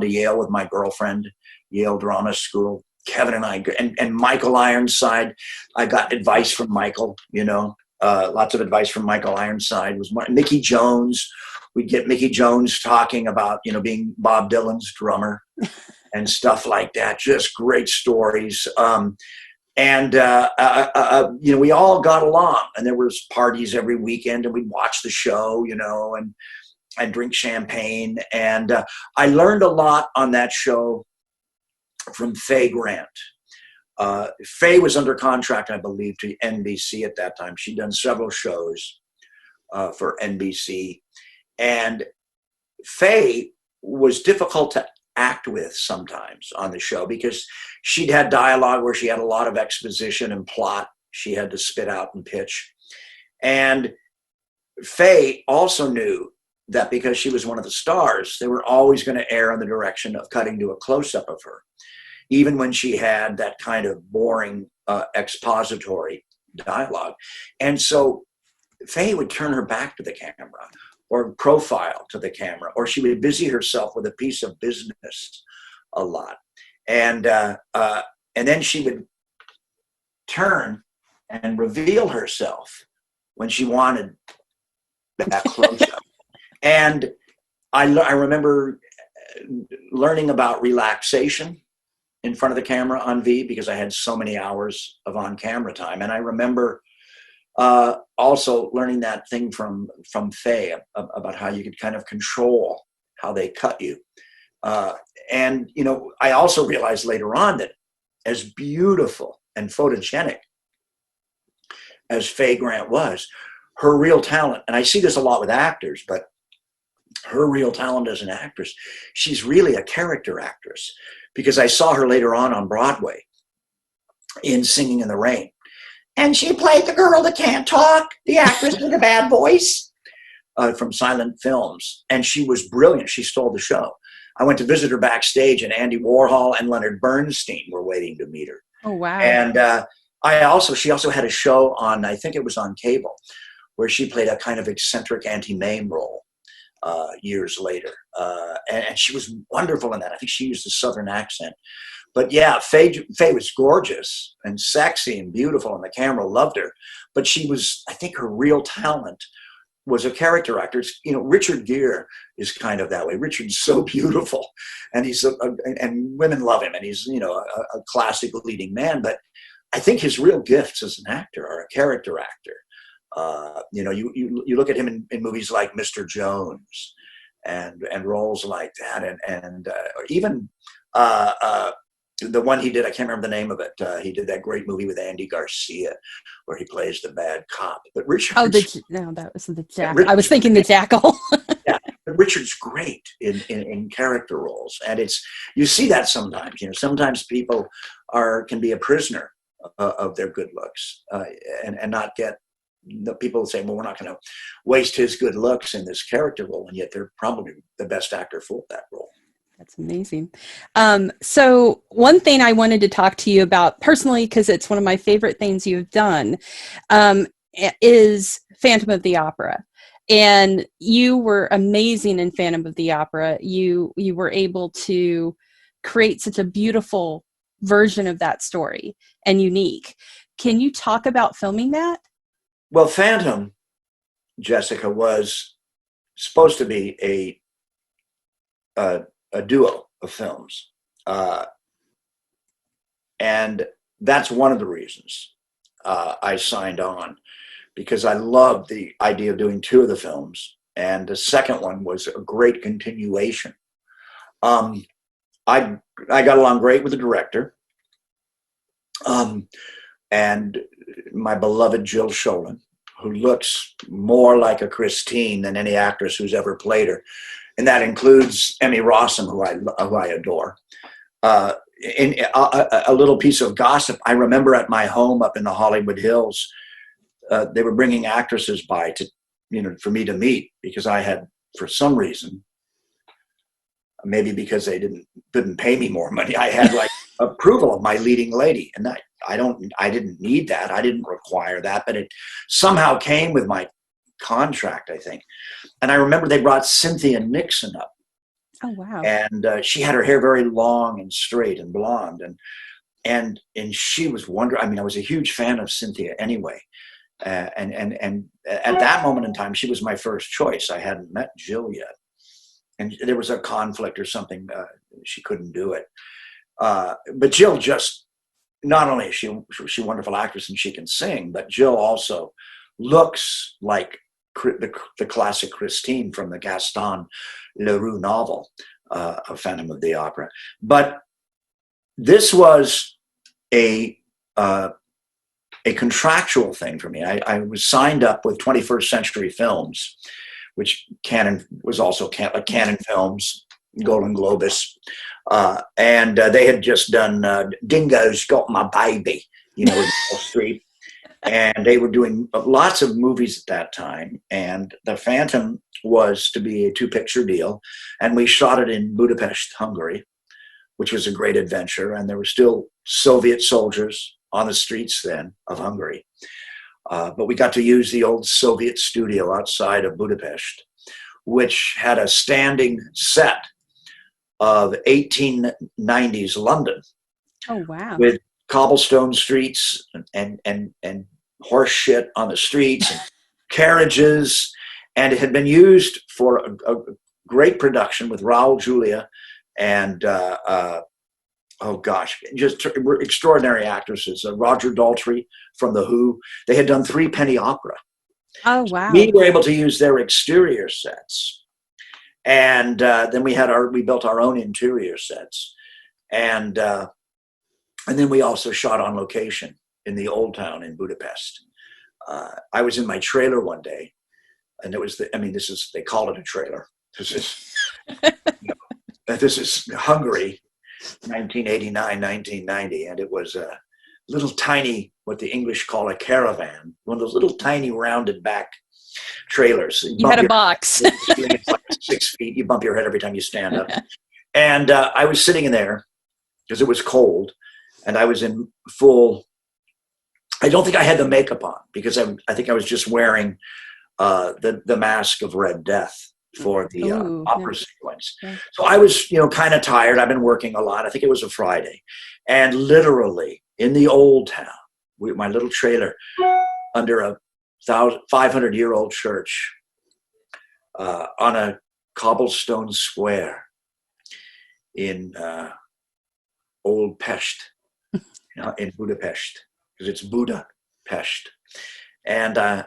Yale with my girlfriend, Yale Drama School. Kevin and I, and Michael Ironside, I got advice from Michael, you know. Lots of advice from Michael Ironside. Was Mickey Jones. We'd get Mickey Jones talking about, you know, being Bob Dylan's drummer and stuff like that. Just great stories. You know, we all got along, and there was parties every weekend, and we'd watch the show, you know, and drink champagne. And I learned a lot on that show from Faye Grant. Faye was under contract, I believe, to NBC at that time. She'd done several shows for NBC. And Faye was difficult to act with sometimes on the show because she'd had dialogue where she had a lot of exposition and plot she had to spit out and pitch. And Faye also knew that because she was one of the stars, they were always going to err in the direction of cutting to a close-up of her, even when she had that kind of boring expository dialogue. And so Faye would turn her back to the camera or profile to the camera, or she would busy herself with a piece of business a lot. And then she would turn and reveal herself when she wanted that close-up. And I remember learning about relaxation in front of the camera on V because I had so many hours of on-camera time. And I remember also learning that thing from Faye about how you could kind of control how they cut you. And, you know, I also realized later on that as beautiful and photogenic as Faye Grant was, her real talent, and I see this a lot with actors, but her real talent as an actress, she's really a character actress, because I saw her later on Broadway in Singing in the Rain. And she played the girl that can't talk, the actress with a bad voice from silent films. And she was brilliant. She stole the show. I went to visit her backstage, and Andy Warhol and Leonard Bernstein were waiting to meet her. Oh, wow. And she also had a show on, I think it was on cable, where she played a kind of eccentric Auntie Mame role years later. And she was wonderful in that. I think she used a Southern accent. But yeah, Faye was gorgeous and sexy and beautiful, and the camera loved her. But she was, I think her real talent was a character actor. You know, Richard Gere is kind of that way. Richard's so beautiful, and and women love him, and he's, you know, a classic leading man. But I think his real gifts as an actor are a character actor. You know, you look at him in movies like Mr. Jones and roles like that, and even the one he did, I can't remember the name of it. He did that great movie with Andy Garcia where he plays the bad cop. But Richard. Oh, that was the Jackal. I was thinking the Jackal. Yeah, but Richard's great in character roles, and you see that sometimes. You know, sometimes people can be a prisoner of their good looks and not get. The people say, well, we're not going to waste his good looks in this character role, and yet they're probably the best actor for that role. That's amazing. So one thing I wanted to talk to you about personally, because it's one of my favorite things you've done, is Phantom of the Opera. And you were amazing in Phantom of the Opera. You were able to create such a beautiful version of that story and unique. Can you talk about filming that? Well, Phantom, Jessica, was supposed to be a duo of films. And that's one of the reasons I signed on, because I loved the idea of doing two of the films. And the second one was a great continuation. I got along great with the director. And my beloved Jill Sholin, who looks more like a Christine than any actress who's ever played her. And that includes Emmy Rossum, who I adore. In a little piece of gossip, I remember at my home up in the Hollywood Hills, they were bringing actresses by for me to meet, because I had, for some reason, maybe because they didn't pay me more money, I had like approval of my leading lady, and I didn't need that. I didn't require that, but it somehow came with my contract, I think. And I remember they brought Cynthia Nixon up. Oh, wow. And she had her hair very long and straight and blonde, and she was wonderful. I mean, I was a huge fan of Cynthia anyway. And at that moment in time, she was my first choice. I hadn't met Jill yet, and there was a conflict or something. She couldn't do it. But Jill just, not only is she a wonderful actress and she can sing, but Jill also looks like the classic Christine from the Gaston Leroux novel of Phantom of the Opera. But this was a contractual thing for me. I was signed up with 21st Century Films, which Canon was also Canon Films, Golden Globus. And they had just done Dingo's Got My Baby, with Wall Street. And they were doing lots of movies at that time. And The Phantom was to be a 2-picture deal. And we shot it in Budapest, Hungary, which was a great adventure. And there were still Soviet soldiers on the streets then of Hungary. But we got to use the old Soviet studio outside of Budapest, which had a standing set of 1890s London. Oh, wow. With cobblestone streets and horse shit on the streets and carriages. And it had been used for a great production with Raul Julia and, just extraordinary actresses. Roger Daltrey from The Who. They had done 3 penny opera. Oh, wow. We were able to use their exterior sets. And then we built our own interior sets. And then we also shot on location in the Old Town in Budapest, I was in my trailer one day, and it was they call it a trailer. This is Hungary, 1989, 1990, and it was a little tiny, what the English call a caravan, one of those little tiny rounded back trailers. You had a box. It's like 6 feet. You bump your head every time you stand up. And I was sitting in there because it was cold, and I was in full. I don't think I had the makeup on because I think I was just wearing the mask of Red Death for the opera sequence. Yeah. So I was, kind of tired. I've been working a lot. I think it was a Friday. And literally in the old town, my little trailer under a 500-year-old church on a cobblestone square in Old Pest, in Budapest, because it's Budapest. And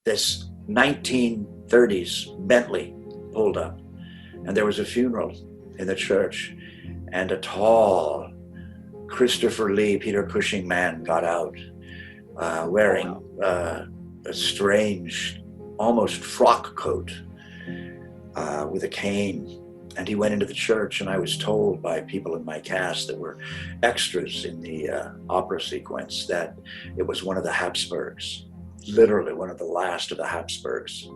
this 1930s Bentley pulled up, and there was a funeral in the church, and a tall Christopher Lee, Peter Cushing man got out wearing a strange, almost frock coat with a cane. And he went into the church, and I was told by people in my cast that were extras in the opera sequence that it was one of the Habsburgs. Literally one of the last of the Habsburgs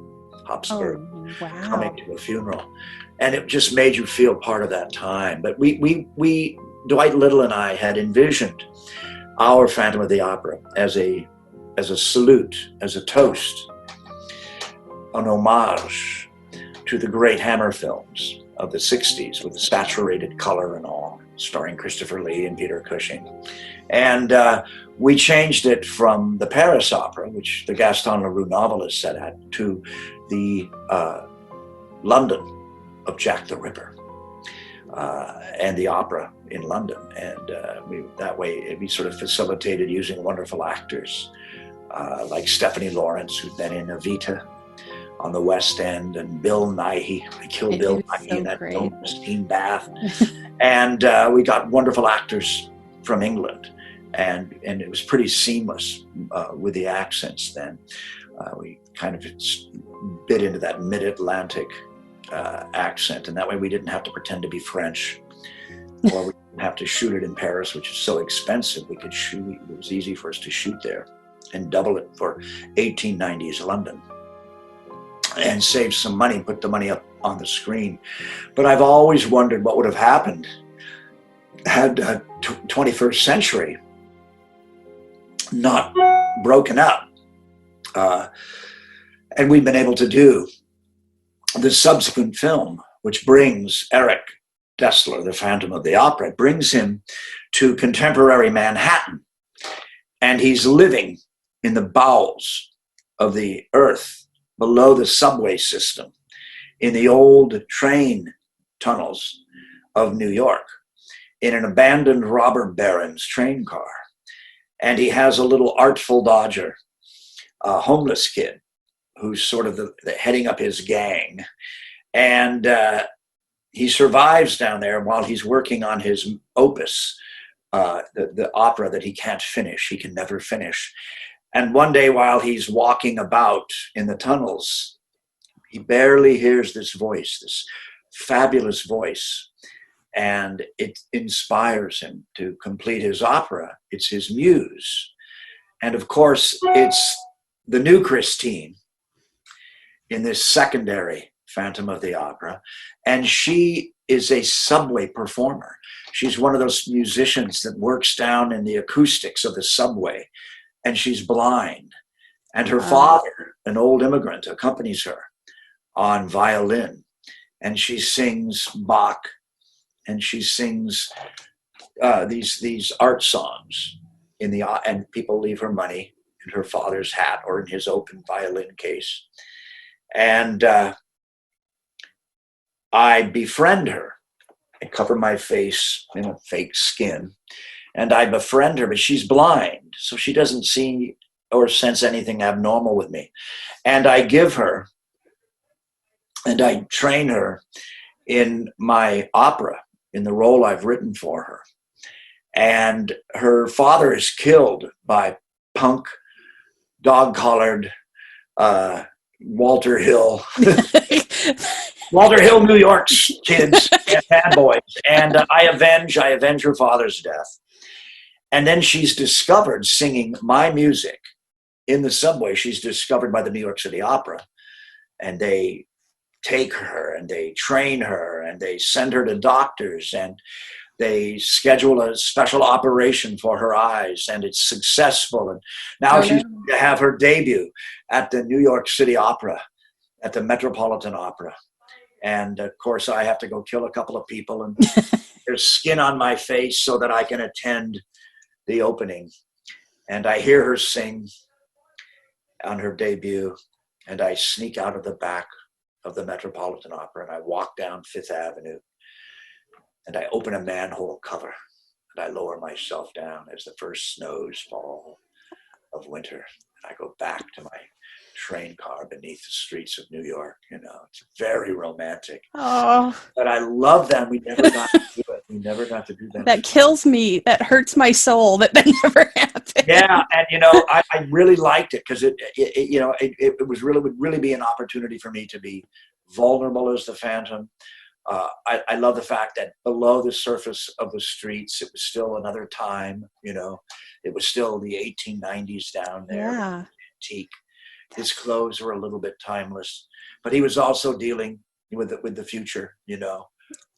coming to a funeral. And it just made you feel part of that time. But we Dwight Little and I had envisioned our Phantom of the Opera as a salute, as a toast, an homage to the great Hammer films of the 60s with the saturated color and all, starring Christopher Lee and Peter Cushing. And we changed it from the Paris opera, which the Gaston Leroux novel is set at, to the London of Jack the Ripper and the opera in London. And that way we sort of facilitated using wonderful actors like Stephanie Lawrence, who'd been in Evita on the West End, and Bill Nighy. I killed Bill Nighy in that film, Steam Bath. And we got wonderful actors from England. And it was pretty seamless with the accents then. We kind of bit into that mid-Atlantic accent, and that way we didn't have to pretend to be French, or we didn't have to shoot it in Paris, which is so expensive. We could shoot, it was easy for us to shoot there and double it for 1890s London and save some money, put the money up on the screen. But I've always wondered what would have happened had 21st century not broken up. And we've been able to do the subsequent film, which brings Eric Dessler, the Phantom of the Opera, brings him to contemporary Manhattan. And he's living in the bowels of the earth below the subway system in the old train tunnels of New York in an abandoned robber baron's train car. And he has a little Artful Dodger, a homeless kid, who's sort of the heading up his gang. And he survives down there while he's working on his opus, the opera that he can't finish, he can never finish. And one day while he's walking about in the tunnels, he barely hears this voice, this fabulous voice. And it inspires him to complete his opera. It's his muse. And of course, it's the new Christine in this secondary Phantom of the Opera. And she is a subway performer. She's one of those musicians that works down in the acoustics of the subway, and she's blind. And her father, an old immigrant, accompanies her on violin. And she sings Bach, and she sings these art songs and people leave her money in her father's hat or in his open violin case. And I befriend her. I cover my face in a fake skin, and I befriend her, but she's blind, so she doesn't see or sense anything abnormal with me. And I give her, and I train her in my opera, in the role I've written for her. And her father is killed by punk dog-collared Walter Hill, New York's kids and fanboys, and I avenge her father's death. And then she's discovered singing my music in the subway. She's discovered by the New York City Opera, and they take her and they train her and they send her to doctors and they schedule a special operation for her eyes, and it's successful. And now she's going to have her debut at the New York City Opera, at the Metropolitan Opera. And of course, I have to go kill a couple of people, and there's skin on my face so that I can attend the opening. And I hear her sing on her debut, and I sneak out of the back of the Metropolitan Opera, and I walk down Fifth Avenue, and I open a manhole cover, and I lower myself down as the first snows fall of winter. And I go back to my train car beneath the streets of New York. You know, it's very romantic. Oh, but I love them. We never got to do it. We never got to do that. That kills me. That hurts my soul that never happened. Yeah, and you know, I really liked it because it was really would really be an opportunity for me to be vulnerable as the Phantom. I love the fact that below the surface of the streets, it was still another time. You know, it was still the 1890s down there. Yeah. Antique. His clothes were a little bit timeless, but he was also dealing with the future. You know,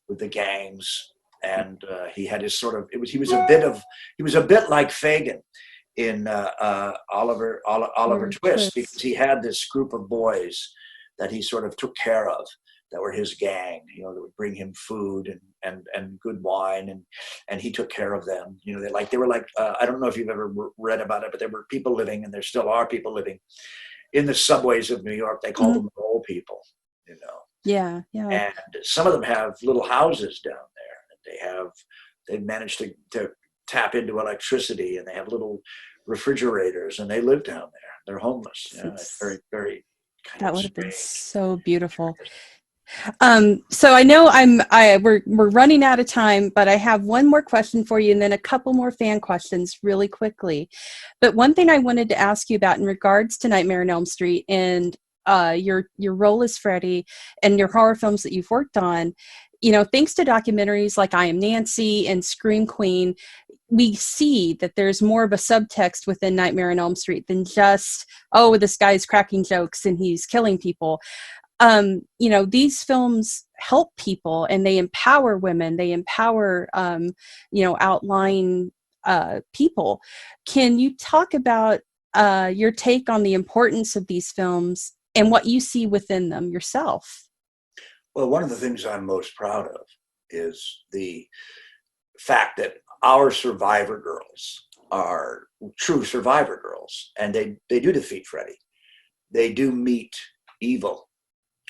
with the gangs, and he had his sort of. He was a bit like Fagin in Oliver Twist, because he had this group of boys that he sort of took care of, that were his gang, you know, that would bring him food and good wine, and he took care of them. You know, they were like I don't know if you've ever read about it, but there were people living, and there still are people living in the subways of New York. They call them old people, you know. Yeah. And some of them have little houses down there. They've managed to tap into electricity, and they have little refrigerators, and they live down there. They're homeless. You know, it's very, very kind that of would have been strange. so beautiful. So I know we're running out of time, but I have one more question for you, and then a couple more fan questions really quickly. But one thing I wanted to ask you about in regards to Nightmare on Elm Street and your role as Freddy and your horror films that you've worked on, you know, thanks to documentaries like I Am Nancy and Scream Queen, we see that there's more of a subtext within Nightmare on Elm Street than just, oh, this guy's cracking jokes and he's killing people. You know, these films help people, and they empower women. They empower, you know, outlying people. Can you talk about your take on the importance of these films and what you see within them yourself? Well, one of the things I'm most proud of is the fact that our survivor girls are true survivor girls, and they do defeat Freddy. They do meet evil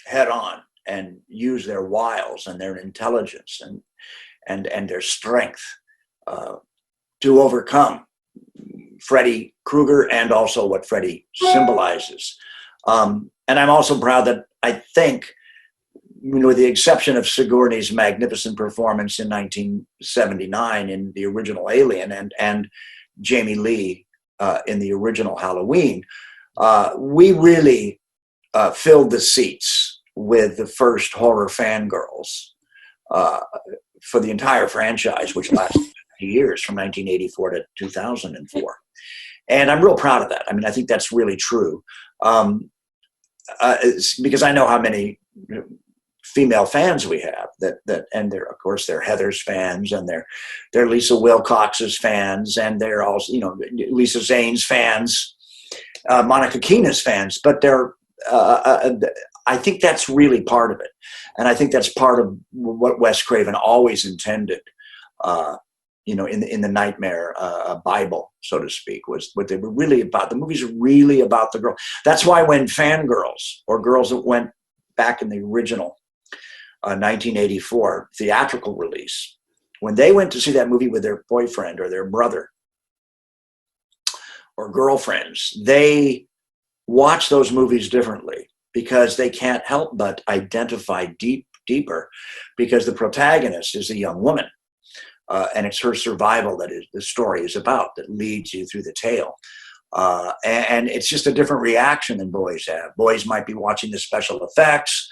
head on and use their wiles and their intelligence and their strength to overcome Freddy Krueger and also what Freddy symbolizes. And I'm also proud that I think, you know, with the exception of Sigourney's magnificent performance in 1979 in the original Alien and Jamie Lee in the original Halloween, we really filled the seats with the first horror fangirls for the entire franchise, which lasted 50 years from 1984 to 2004. And I'm real proud of that. I mean, I think that's really true. Because I know how many female fans we have and they're, of course, they're Heather's fans, and they're Lisa Wilcox's fans, and they're also, you know, Lisa Zane's fans, Monica Keena's fans, but they're, I think that's really part of it. And I think that's part of what Wes Craven always intended, you know, in the Nightmare Bible, so to speak, was what they were really about. The movie's really about the girl. That's why when fangirls, or girls that went back in the original 1984 theatrical release, when they went to see that movie with their boyfriend or their brother or girlfriends, they watch those movies differently, because they can't help but identify deeper, because the protagonist is a young woman, and it's her survival that the story is about, that leads you through the tale. And it's just a different reaction than boys have. Boys might be watching the special effects,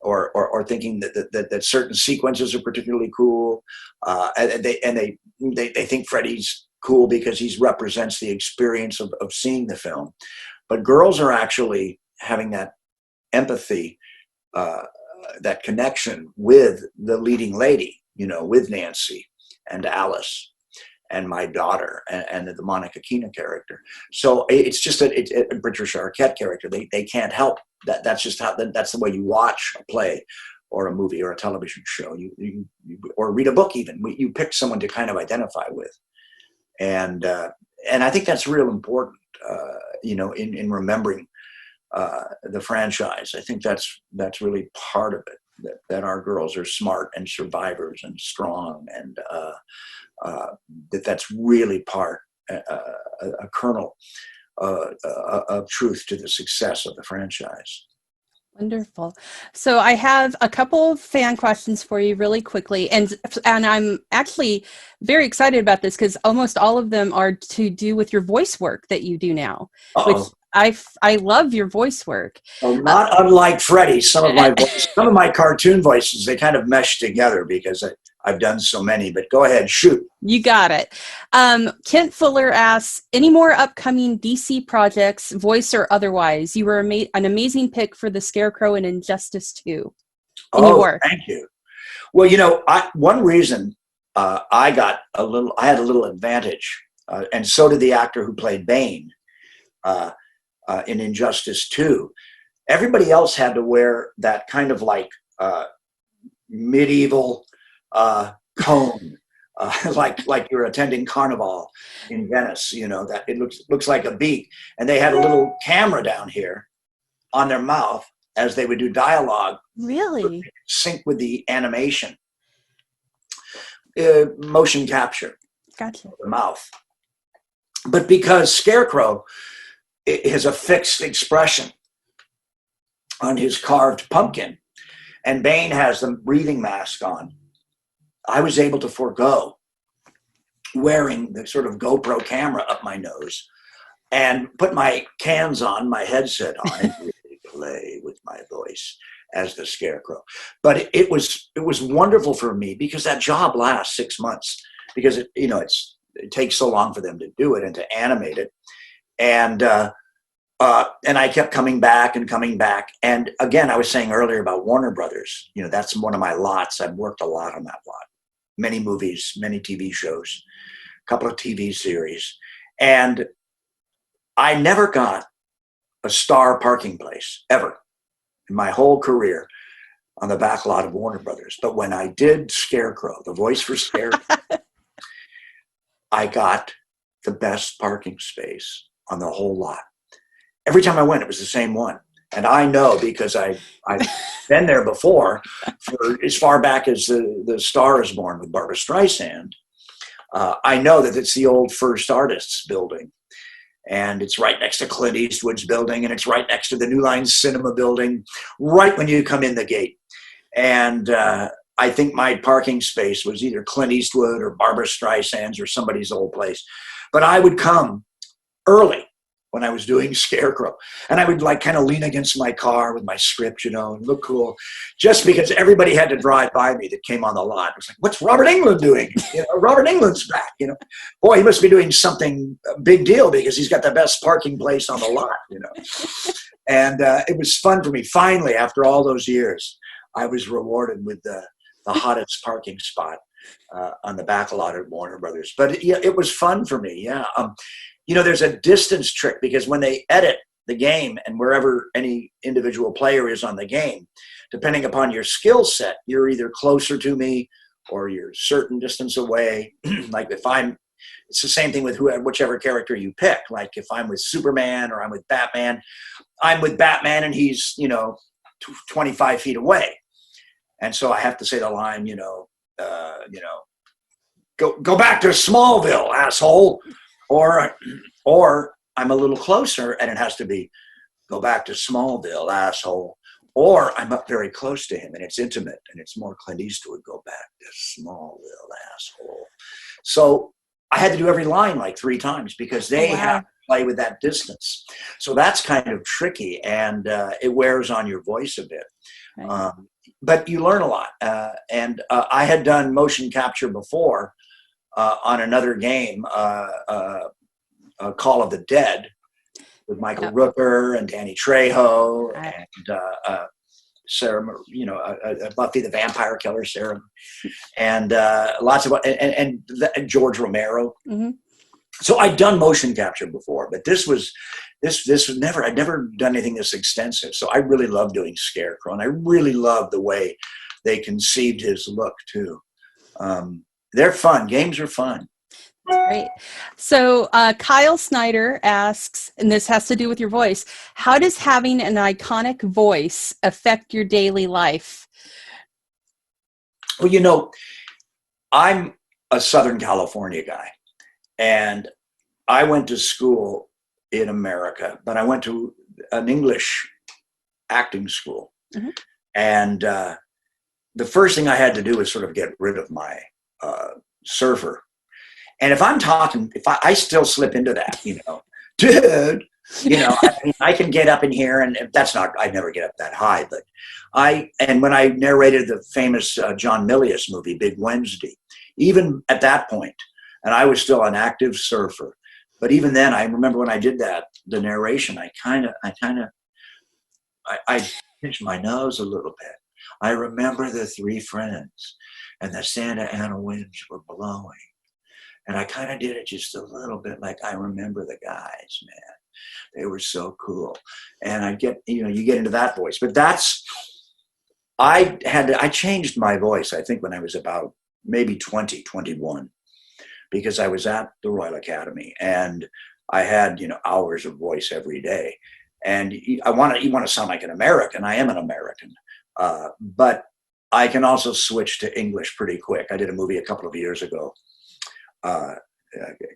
or thinking that certain sequences are particularly cool, and they think Freddy's cool because he represents the experience of seeing the film. But girls are actually having that empathy, that connection with the leading lady, with Nancy and Alice and my daughter and the Monica Keena character. So it's just a Patricia Arquette character. They can't help that. That's just that's the way you watch a play or a movie or a television show. You or read a book even. You pick someone to kind of identify with. And I think that's real important, in remembering the franchise. I think that's really part of it, that our girls are smart and survivors and strong, and that's really a kernel of truth to the success of the franchise. Wonderful. So I have a couple of fan questions for you really quickly. And I'm actually very excited about this because almost all of them are to do with your voice work that you do now, which I love your voice work. Well, not unlike Freddy, some of my cartoon voices, they kind of mesh together because I've done so many, but go ahead, shoot. You got it. Kent Fuller asks, any more upcoming DC projects, voice or otherwise? You were an amazing pick for the Scarecrow in Injustice 2. And you were. Thank you. Well, one reason I had a little advantage, and so did the actor who played Bane in Injustice 2. Everybody else had to wear that kind of like medieval cone, like you're attending Carnival in Venice, that it looks like a beak. And they had a little camera down here on their mouth as they would do dialogue. Really? Sync with the animation. Motion capture. Gotcha. The mouth. But because Scarecrow has a fixed expression on his carved pumpkin, and Bane has the breathing mask on, I was able to forego wearing the sort of GoPro camera up my nose and put my cans on, my headset on, and really play with my voice as the Scarecrow. But it was wonderful for me because that job lasts 6 months because it takes so long for them to do it and to animate it. And I kept coming back. And again, I was saying earlier about Warner Brothers, that's one of my lots. I've worked a lot on that lot. Many movies, many TV shows, a couple of TV series. And I never got a star parking place ever in my whole career on the back lot of Warner Brothers. But when I did Scarecrow, the voice for Scarecrow, I got the best parking space on the whole lot. Every time I went, it was the same one. And I know because I've been there before for as far back as the Star is Born with Barbara Streisand. I know that it's the old First Artists building. And it's right next to Clint Eastwood's building. And it's right next to the New Line Cinema building, right when you come in the gate. And I think my parking space was either Clint Eastwood or Barbara Streisand's or somebody's old place. But I would come early when I was doing Scarecrow. And I would kind of lean against my car with my script, and look cool, just because everybody had to drive by me that came on the lot. It was like, what's Robert Englund doing? Robert Englund's back, Boy, he must be doing something big deal because he's got the best parking place on the lot, And it was fun for me. Finally, after all those years, I was rewarded with the hottest parking spot on the back lot at Warner Brothers. But it was fun for me, yeah. There's a distance trick because when they edit the game and wherever any individual player is on the game, depending upon your skill set, you're either closer to me or you're a certain distance away. It's the same thing with whichever character you pick. Like if I'm with Superman or I'm with Batman and he's, 25 feet away. And so I have to say the line, go back to Smallville, asshole. Or I'm a little closer and it has to be go back to Smallville, asshole. Or I'm up very close to him and it's intimate and it's more Clint Eastwood, go back to Smallville, asshole. So I had to do every line 3 times because they have play with that distance. So that's kind of tricky, and it wears on your voice a bit. Right. But you learn a lot. And I had done motion capture before on another game, Call of the Dead, with Michael Rooker and Danny Trejo and Sarah, Buffy the Vampire Killer, Sarah, and lots of and George Romero. Mm-hmm. So I'd done motion capture before, but this was never. I'd never done anything this extensive. So I really loved doing Scarecrow, and I really loved the way they conceived his look too. They're fun. Games are fun. Great. So Kyle Snyder asks, and this has to do with your voice, how does having an iconic voice affect your daily life? Well, I'm a Southern California guy, and I went to school in America, but I went to an English acting school. Mm-hmm. And the first thing I had to do was sort of get rid of my surfer. And if I'm talking, if I still slip into that, dude, I can get up in here, and that's not, I never get up that high, but and when I narrated the famous John Milius movie, Big Wednesday, even at that point, and I was still an active surfer, but even then, I remember when I did that, the narration, I pinched my nose a little bit. I remember the three friends, and the Santa Ana winds were blowing. And I kind of did it just a little bit like, I remember the guys, man. They were so cool. And I get, you get into that voice. But I changed my voice, I think, when I was about maybe 20, 21, because I was at the Royal Academy and I had, hours of voice every day. And you want to sound like an American. I am an American. But I can also switch to English pretty quick. I did a movie a couple of years ago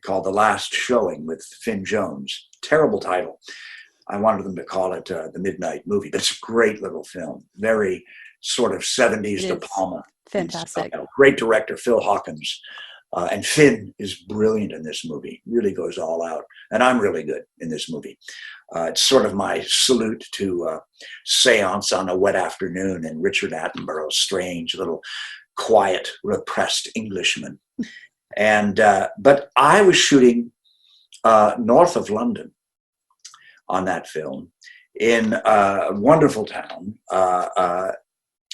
called The Last Showing with Finn Jones. Terrible title. I wanted them to call it The Midnight Movie, but it's a great little film. Very sort of 70s De Palma. Fantastic. Great director, Phil Hawkins. And Finn is brilliant in this movie, really goes all out. And I'm really good in this movie. It's sort of my salute to Seance on a Wet Afternoon and Richard Attenborough's strange little quiet, repressed Englishman. And but I was shooting north of London on that film in a wonderful town. But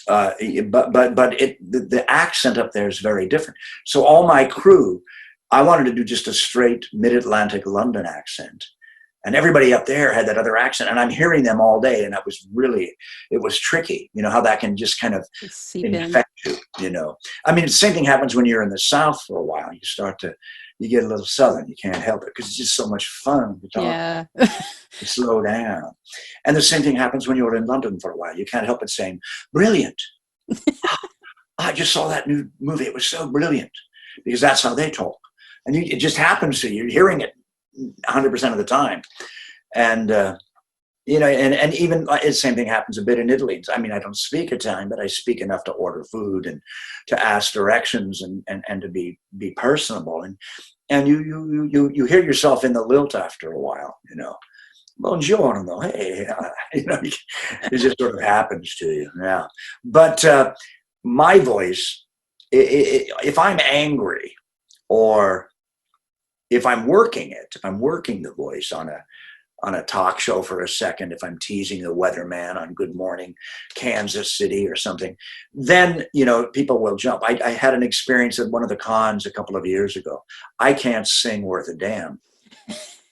the accent up there is very different. So all my crew, I wanted to do just a straight mid-Atlantic London accent. And everybody up there had that other accent, and I'm hearing them all day, and it was tricky, how that can just kind of infect you, I mean, the same thing happens when you're in the South for a while. You get a little Southern, you can't help it, because it's just so much fun to talk. Yeah. To slow down. And the same thing happens when you're in London for a while. You can't help but saying, brilliant. I just saw that new movie. It was so brilliant, because that's how they talk. And it just happens to you. You're hearing it 100% of the time. And, and even the same thing happens a bit in Italy. I mean, I don't speak Italian, but I speak enough to order food and to ask directions and to be personable. And you hear yourself in the lilt after a while, Buongiorno, hey, it just sort of happens to you. Yeah. But my voice, if I'm angry or if I'm working the voice on a talk show for a second, if I'm teasing the weatherman on Good Morning Kansas City or something, then, people will jump. I had an experience at one of the cons a couple of years ago. I can't sing worth a damn,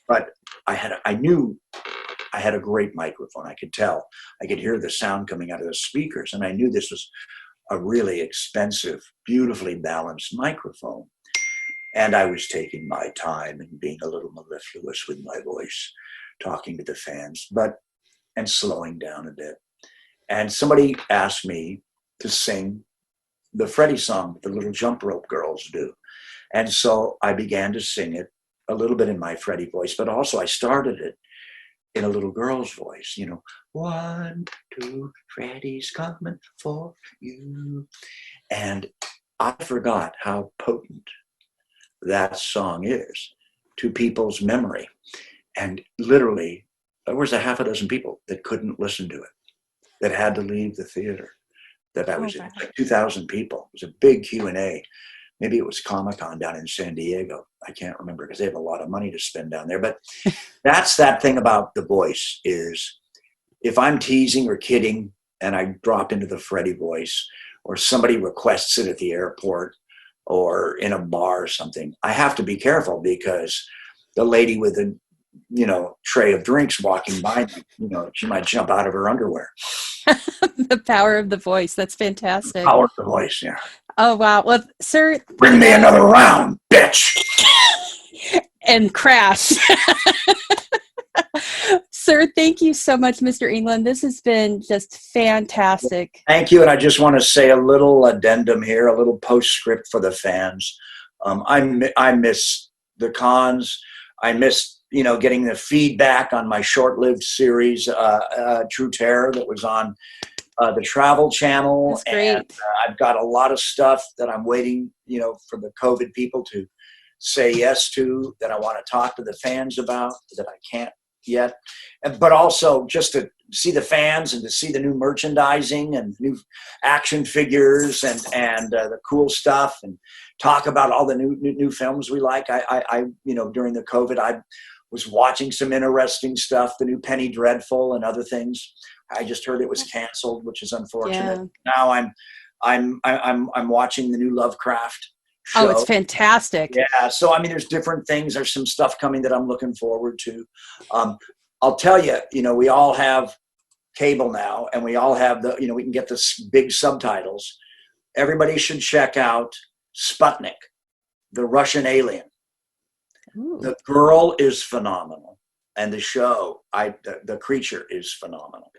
but I knew I had a great microphone. I could tell. I could hear the sound coming out of the speakers, and I knew this was a really expensive, beautifully balanced microphone. And I was taking my time and being a little mellifluous with my voice, talking to the fans, and slowing down a bit. And somebody asked me to sing the Freddy song that the little jump rope girls do. And so I began to sing it a little bit in my Freddy voice, but also I started it in a little girl's voice, 1, 2, Freddy's coming for you. And I forgot how potent that song is to people's memory. And literally, there was a half a dozen people that couldn't listen to it, that had to leave the theater that I was in. Like 2,000 people. It was a big Q&A. Maybe it was Comic-Con down in San Diego. I can't remember because they have a lot of money to spend down there. But that's that thing about the voice is if I'm teasing or kidding and I drop into the Freddy voice, or somebody requests it at the airport or in a bar or something, I have to be careful because the lady with the, tray of drinks walking by me, she might jump out of her underwear. The power of the voice. That's fantastic. Power of the voice, yeah. Oh, wow. Well, sir. Bring me another round, bitch. And crash. Sir, thank you so much, Mr. Englund. This has been just fantastic. Thank you. And I just want to say a little addendum here, a little postscript for the fans. I miss the cons. I miss, getting the feedback on my short-lived series, True Terror, that was on the Travel Channel. That's great. And I've got a lot of stuff that I'm waiting, for the COVID people to say yes to, that I want to talk to the fans about, that I can't yet. But also just to see the fans and to see the new merchandising and new action figures and the cool stuff, and talk about all the new films we like. I during the COVID, I was watching some interesting stuff, the new Penny Dreadful and other things. I just heard it was canceled, which is unfortunate. Yeah. Now I'm watching the new Lovecraft show. Oh, it's fantastic. Yeah. So, there's different things. There's some stuff coming that I'm looking forward to. I'll tell you, we all have cable now, and we all have we can get the big subtitles. Everybody should check out Sputnik, the Russian alien. Ooh. The girl is phenomenal. And the show, the creature is phenomenal.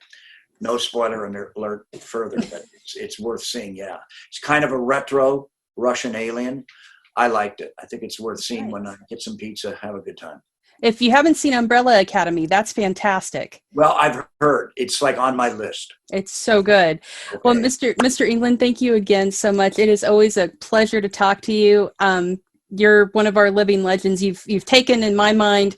No spoiler alert further, but it's worth seeing. Yeah. It's kind of a retro Russian alien. I liked it. I think it's worth seeing when I get some pizza, have a good time. If you haven't seen Umbrella Academy, that's fantastic. Well, I've heard. It's like on my list. It's so good. Okay. Well, Mr. Englund, thank you again so much. It is always a pleasure to talk to you. You're one of our living legends. You've taken, in my mind,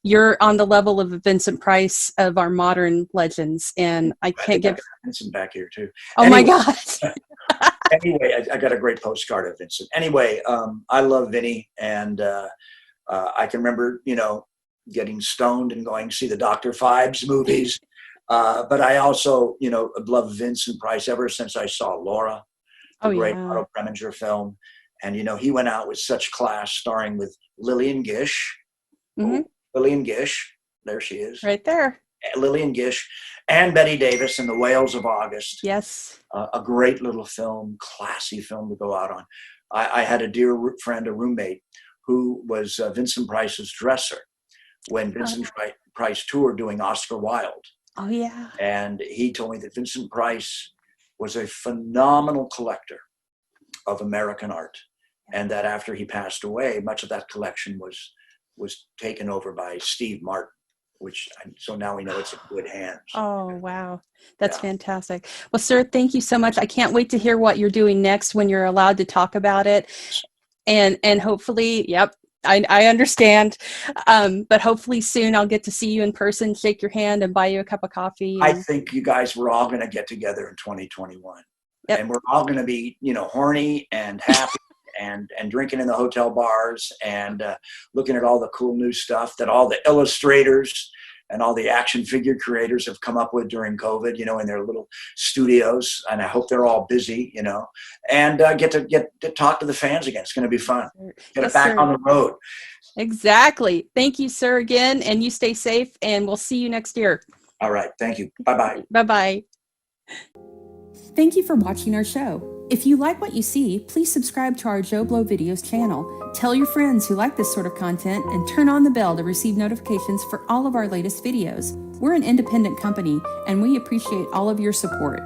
you're on the level of Vincent Price of our modern legends, and I can't get Vincent back here too. Oh my God! Anyway, I got a great postcard of Vincent. Anyway, I love Vinny, and I can remember, getting stoned and going to see the Dr. Phibes movies. But I also, love Vincent Price ever since I saw Laura, the great Otto Preminger film, and he went out with such class, starring with Lillian Gish. Mm-hmm. Lillian Gish, there she is. Right there. Lillian Gish and Betty Davis in The Whales of August. Yes. A great little film, classy film to go out on. I had a dear friend, a roommate, who was Vincent Price's dresser when Vincent Price toured doing Oscar Wilde. Oh, yeah. And he told me that Vincent Price was a phenomenal collector of American art, and that after he passed away, much of that collection was taken over by Steve Martin, so now we know it's in good hands. Oh, wow. That's fantastic. Well, sir, thank you so much. I can't wait to hear what you're doing next when you're allowed to talk about it. And hopefully, I understand. But hopefully soon I'll get to see you in person, shake your hand, and buy you a cup of coffee. I think you guys, we're all going to get together in 2021. Yep. And we're all going to be, horny and happy and drinking in the hotel bars and looking at all the cool new stuff that all the illustrators and all the action figure creators have come up with during COVID, in their little studios. And I hope they're all busy, and get to talk to the fans again. It's going to be fun. Get it back on the road. Exactly. Thank you, sir, again. And you stay safe, and we'll see you next year. All right. Thank you. Bye-bye. Bye-bye. Thank you for watching our show. If you like what you see, please subscribe to our JoBlo Videos channel. Tell your friends who like this sort of content, and turn on the bell to receive notifications for all of our latest videos. We're an independent company, and we appreciate all of your support.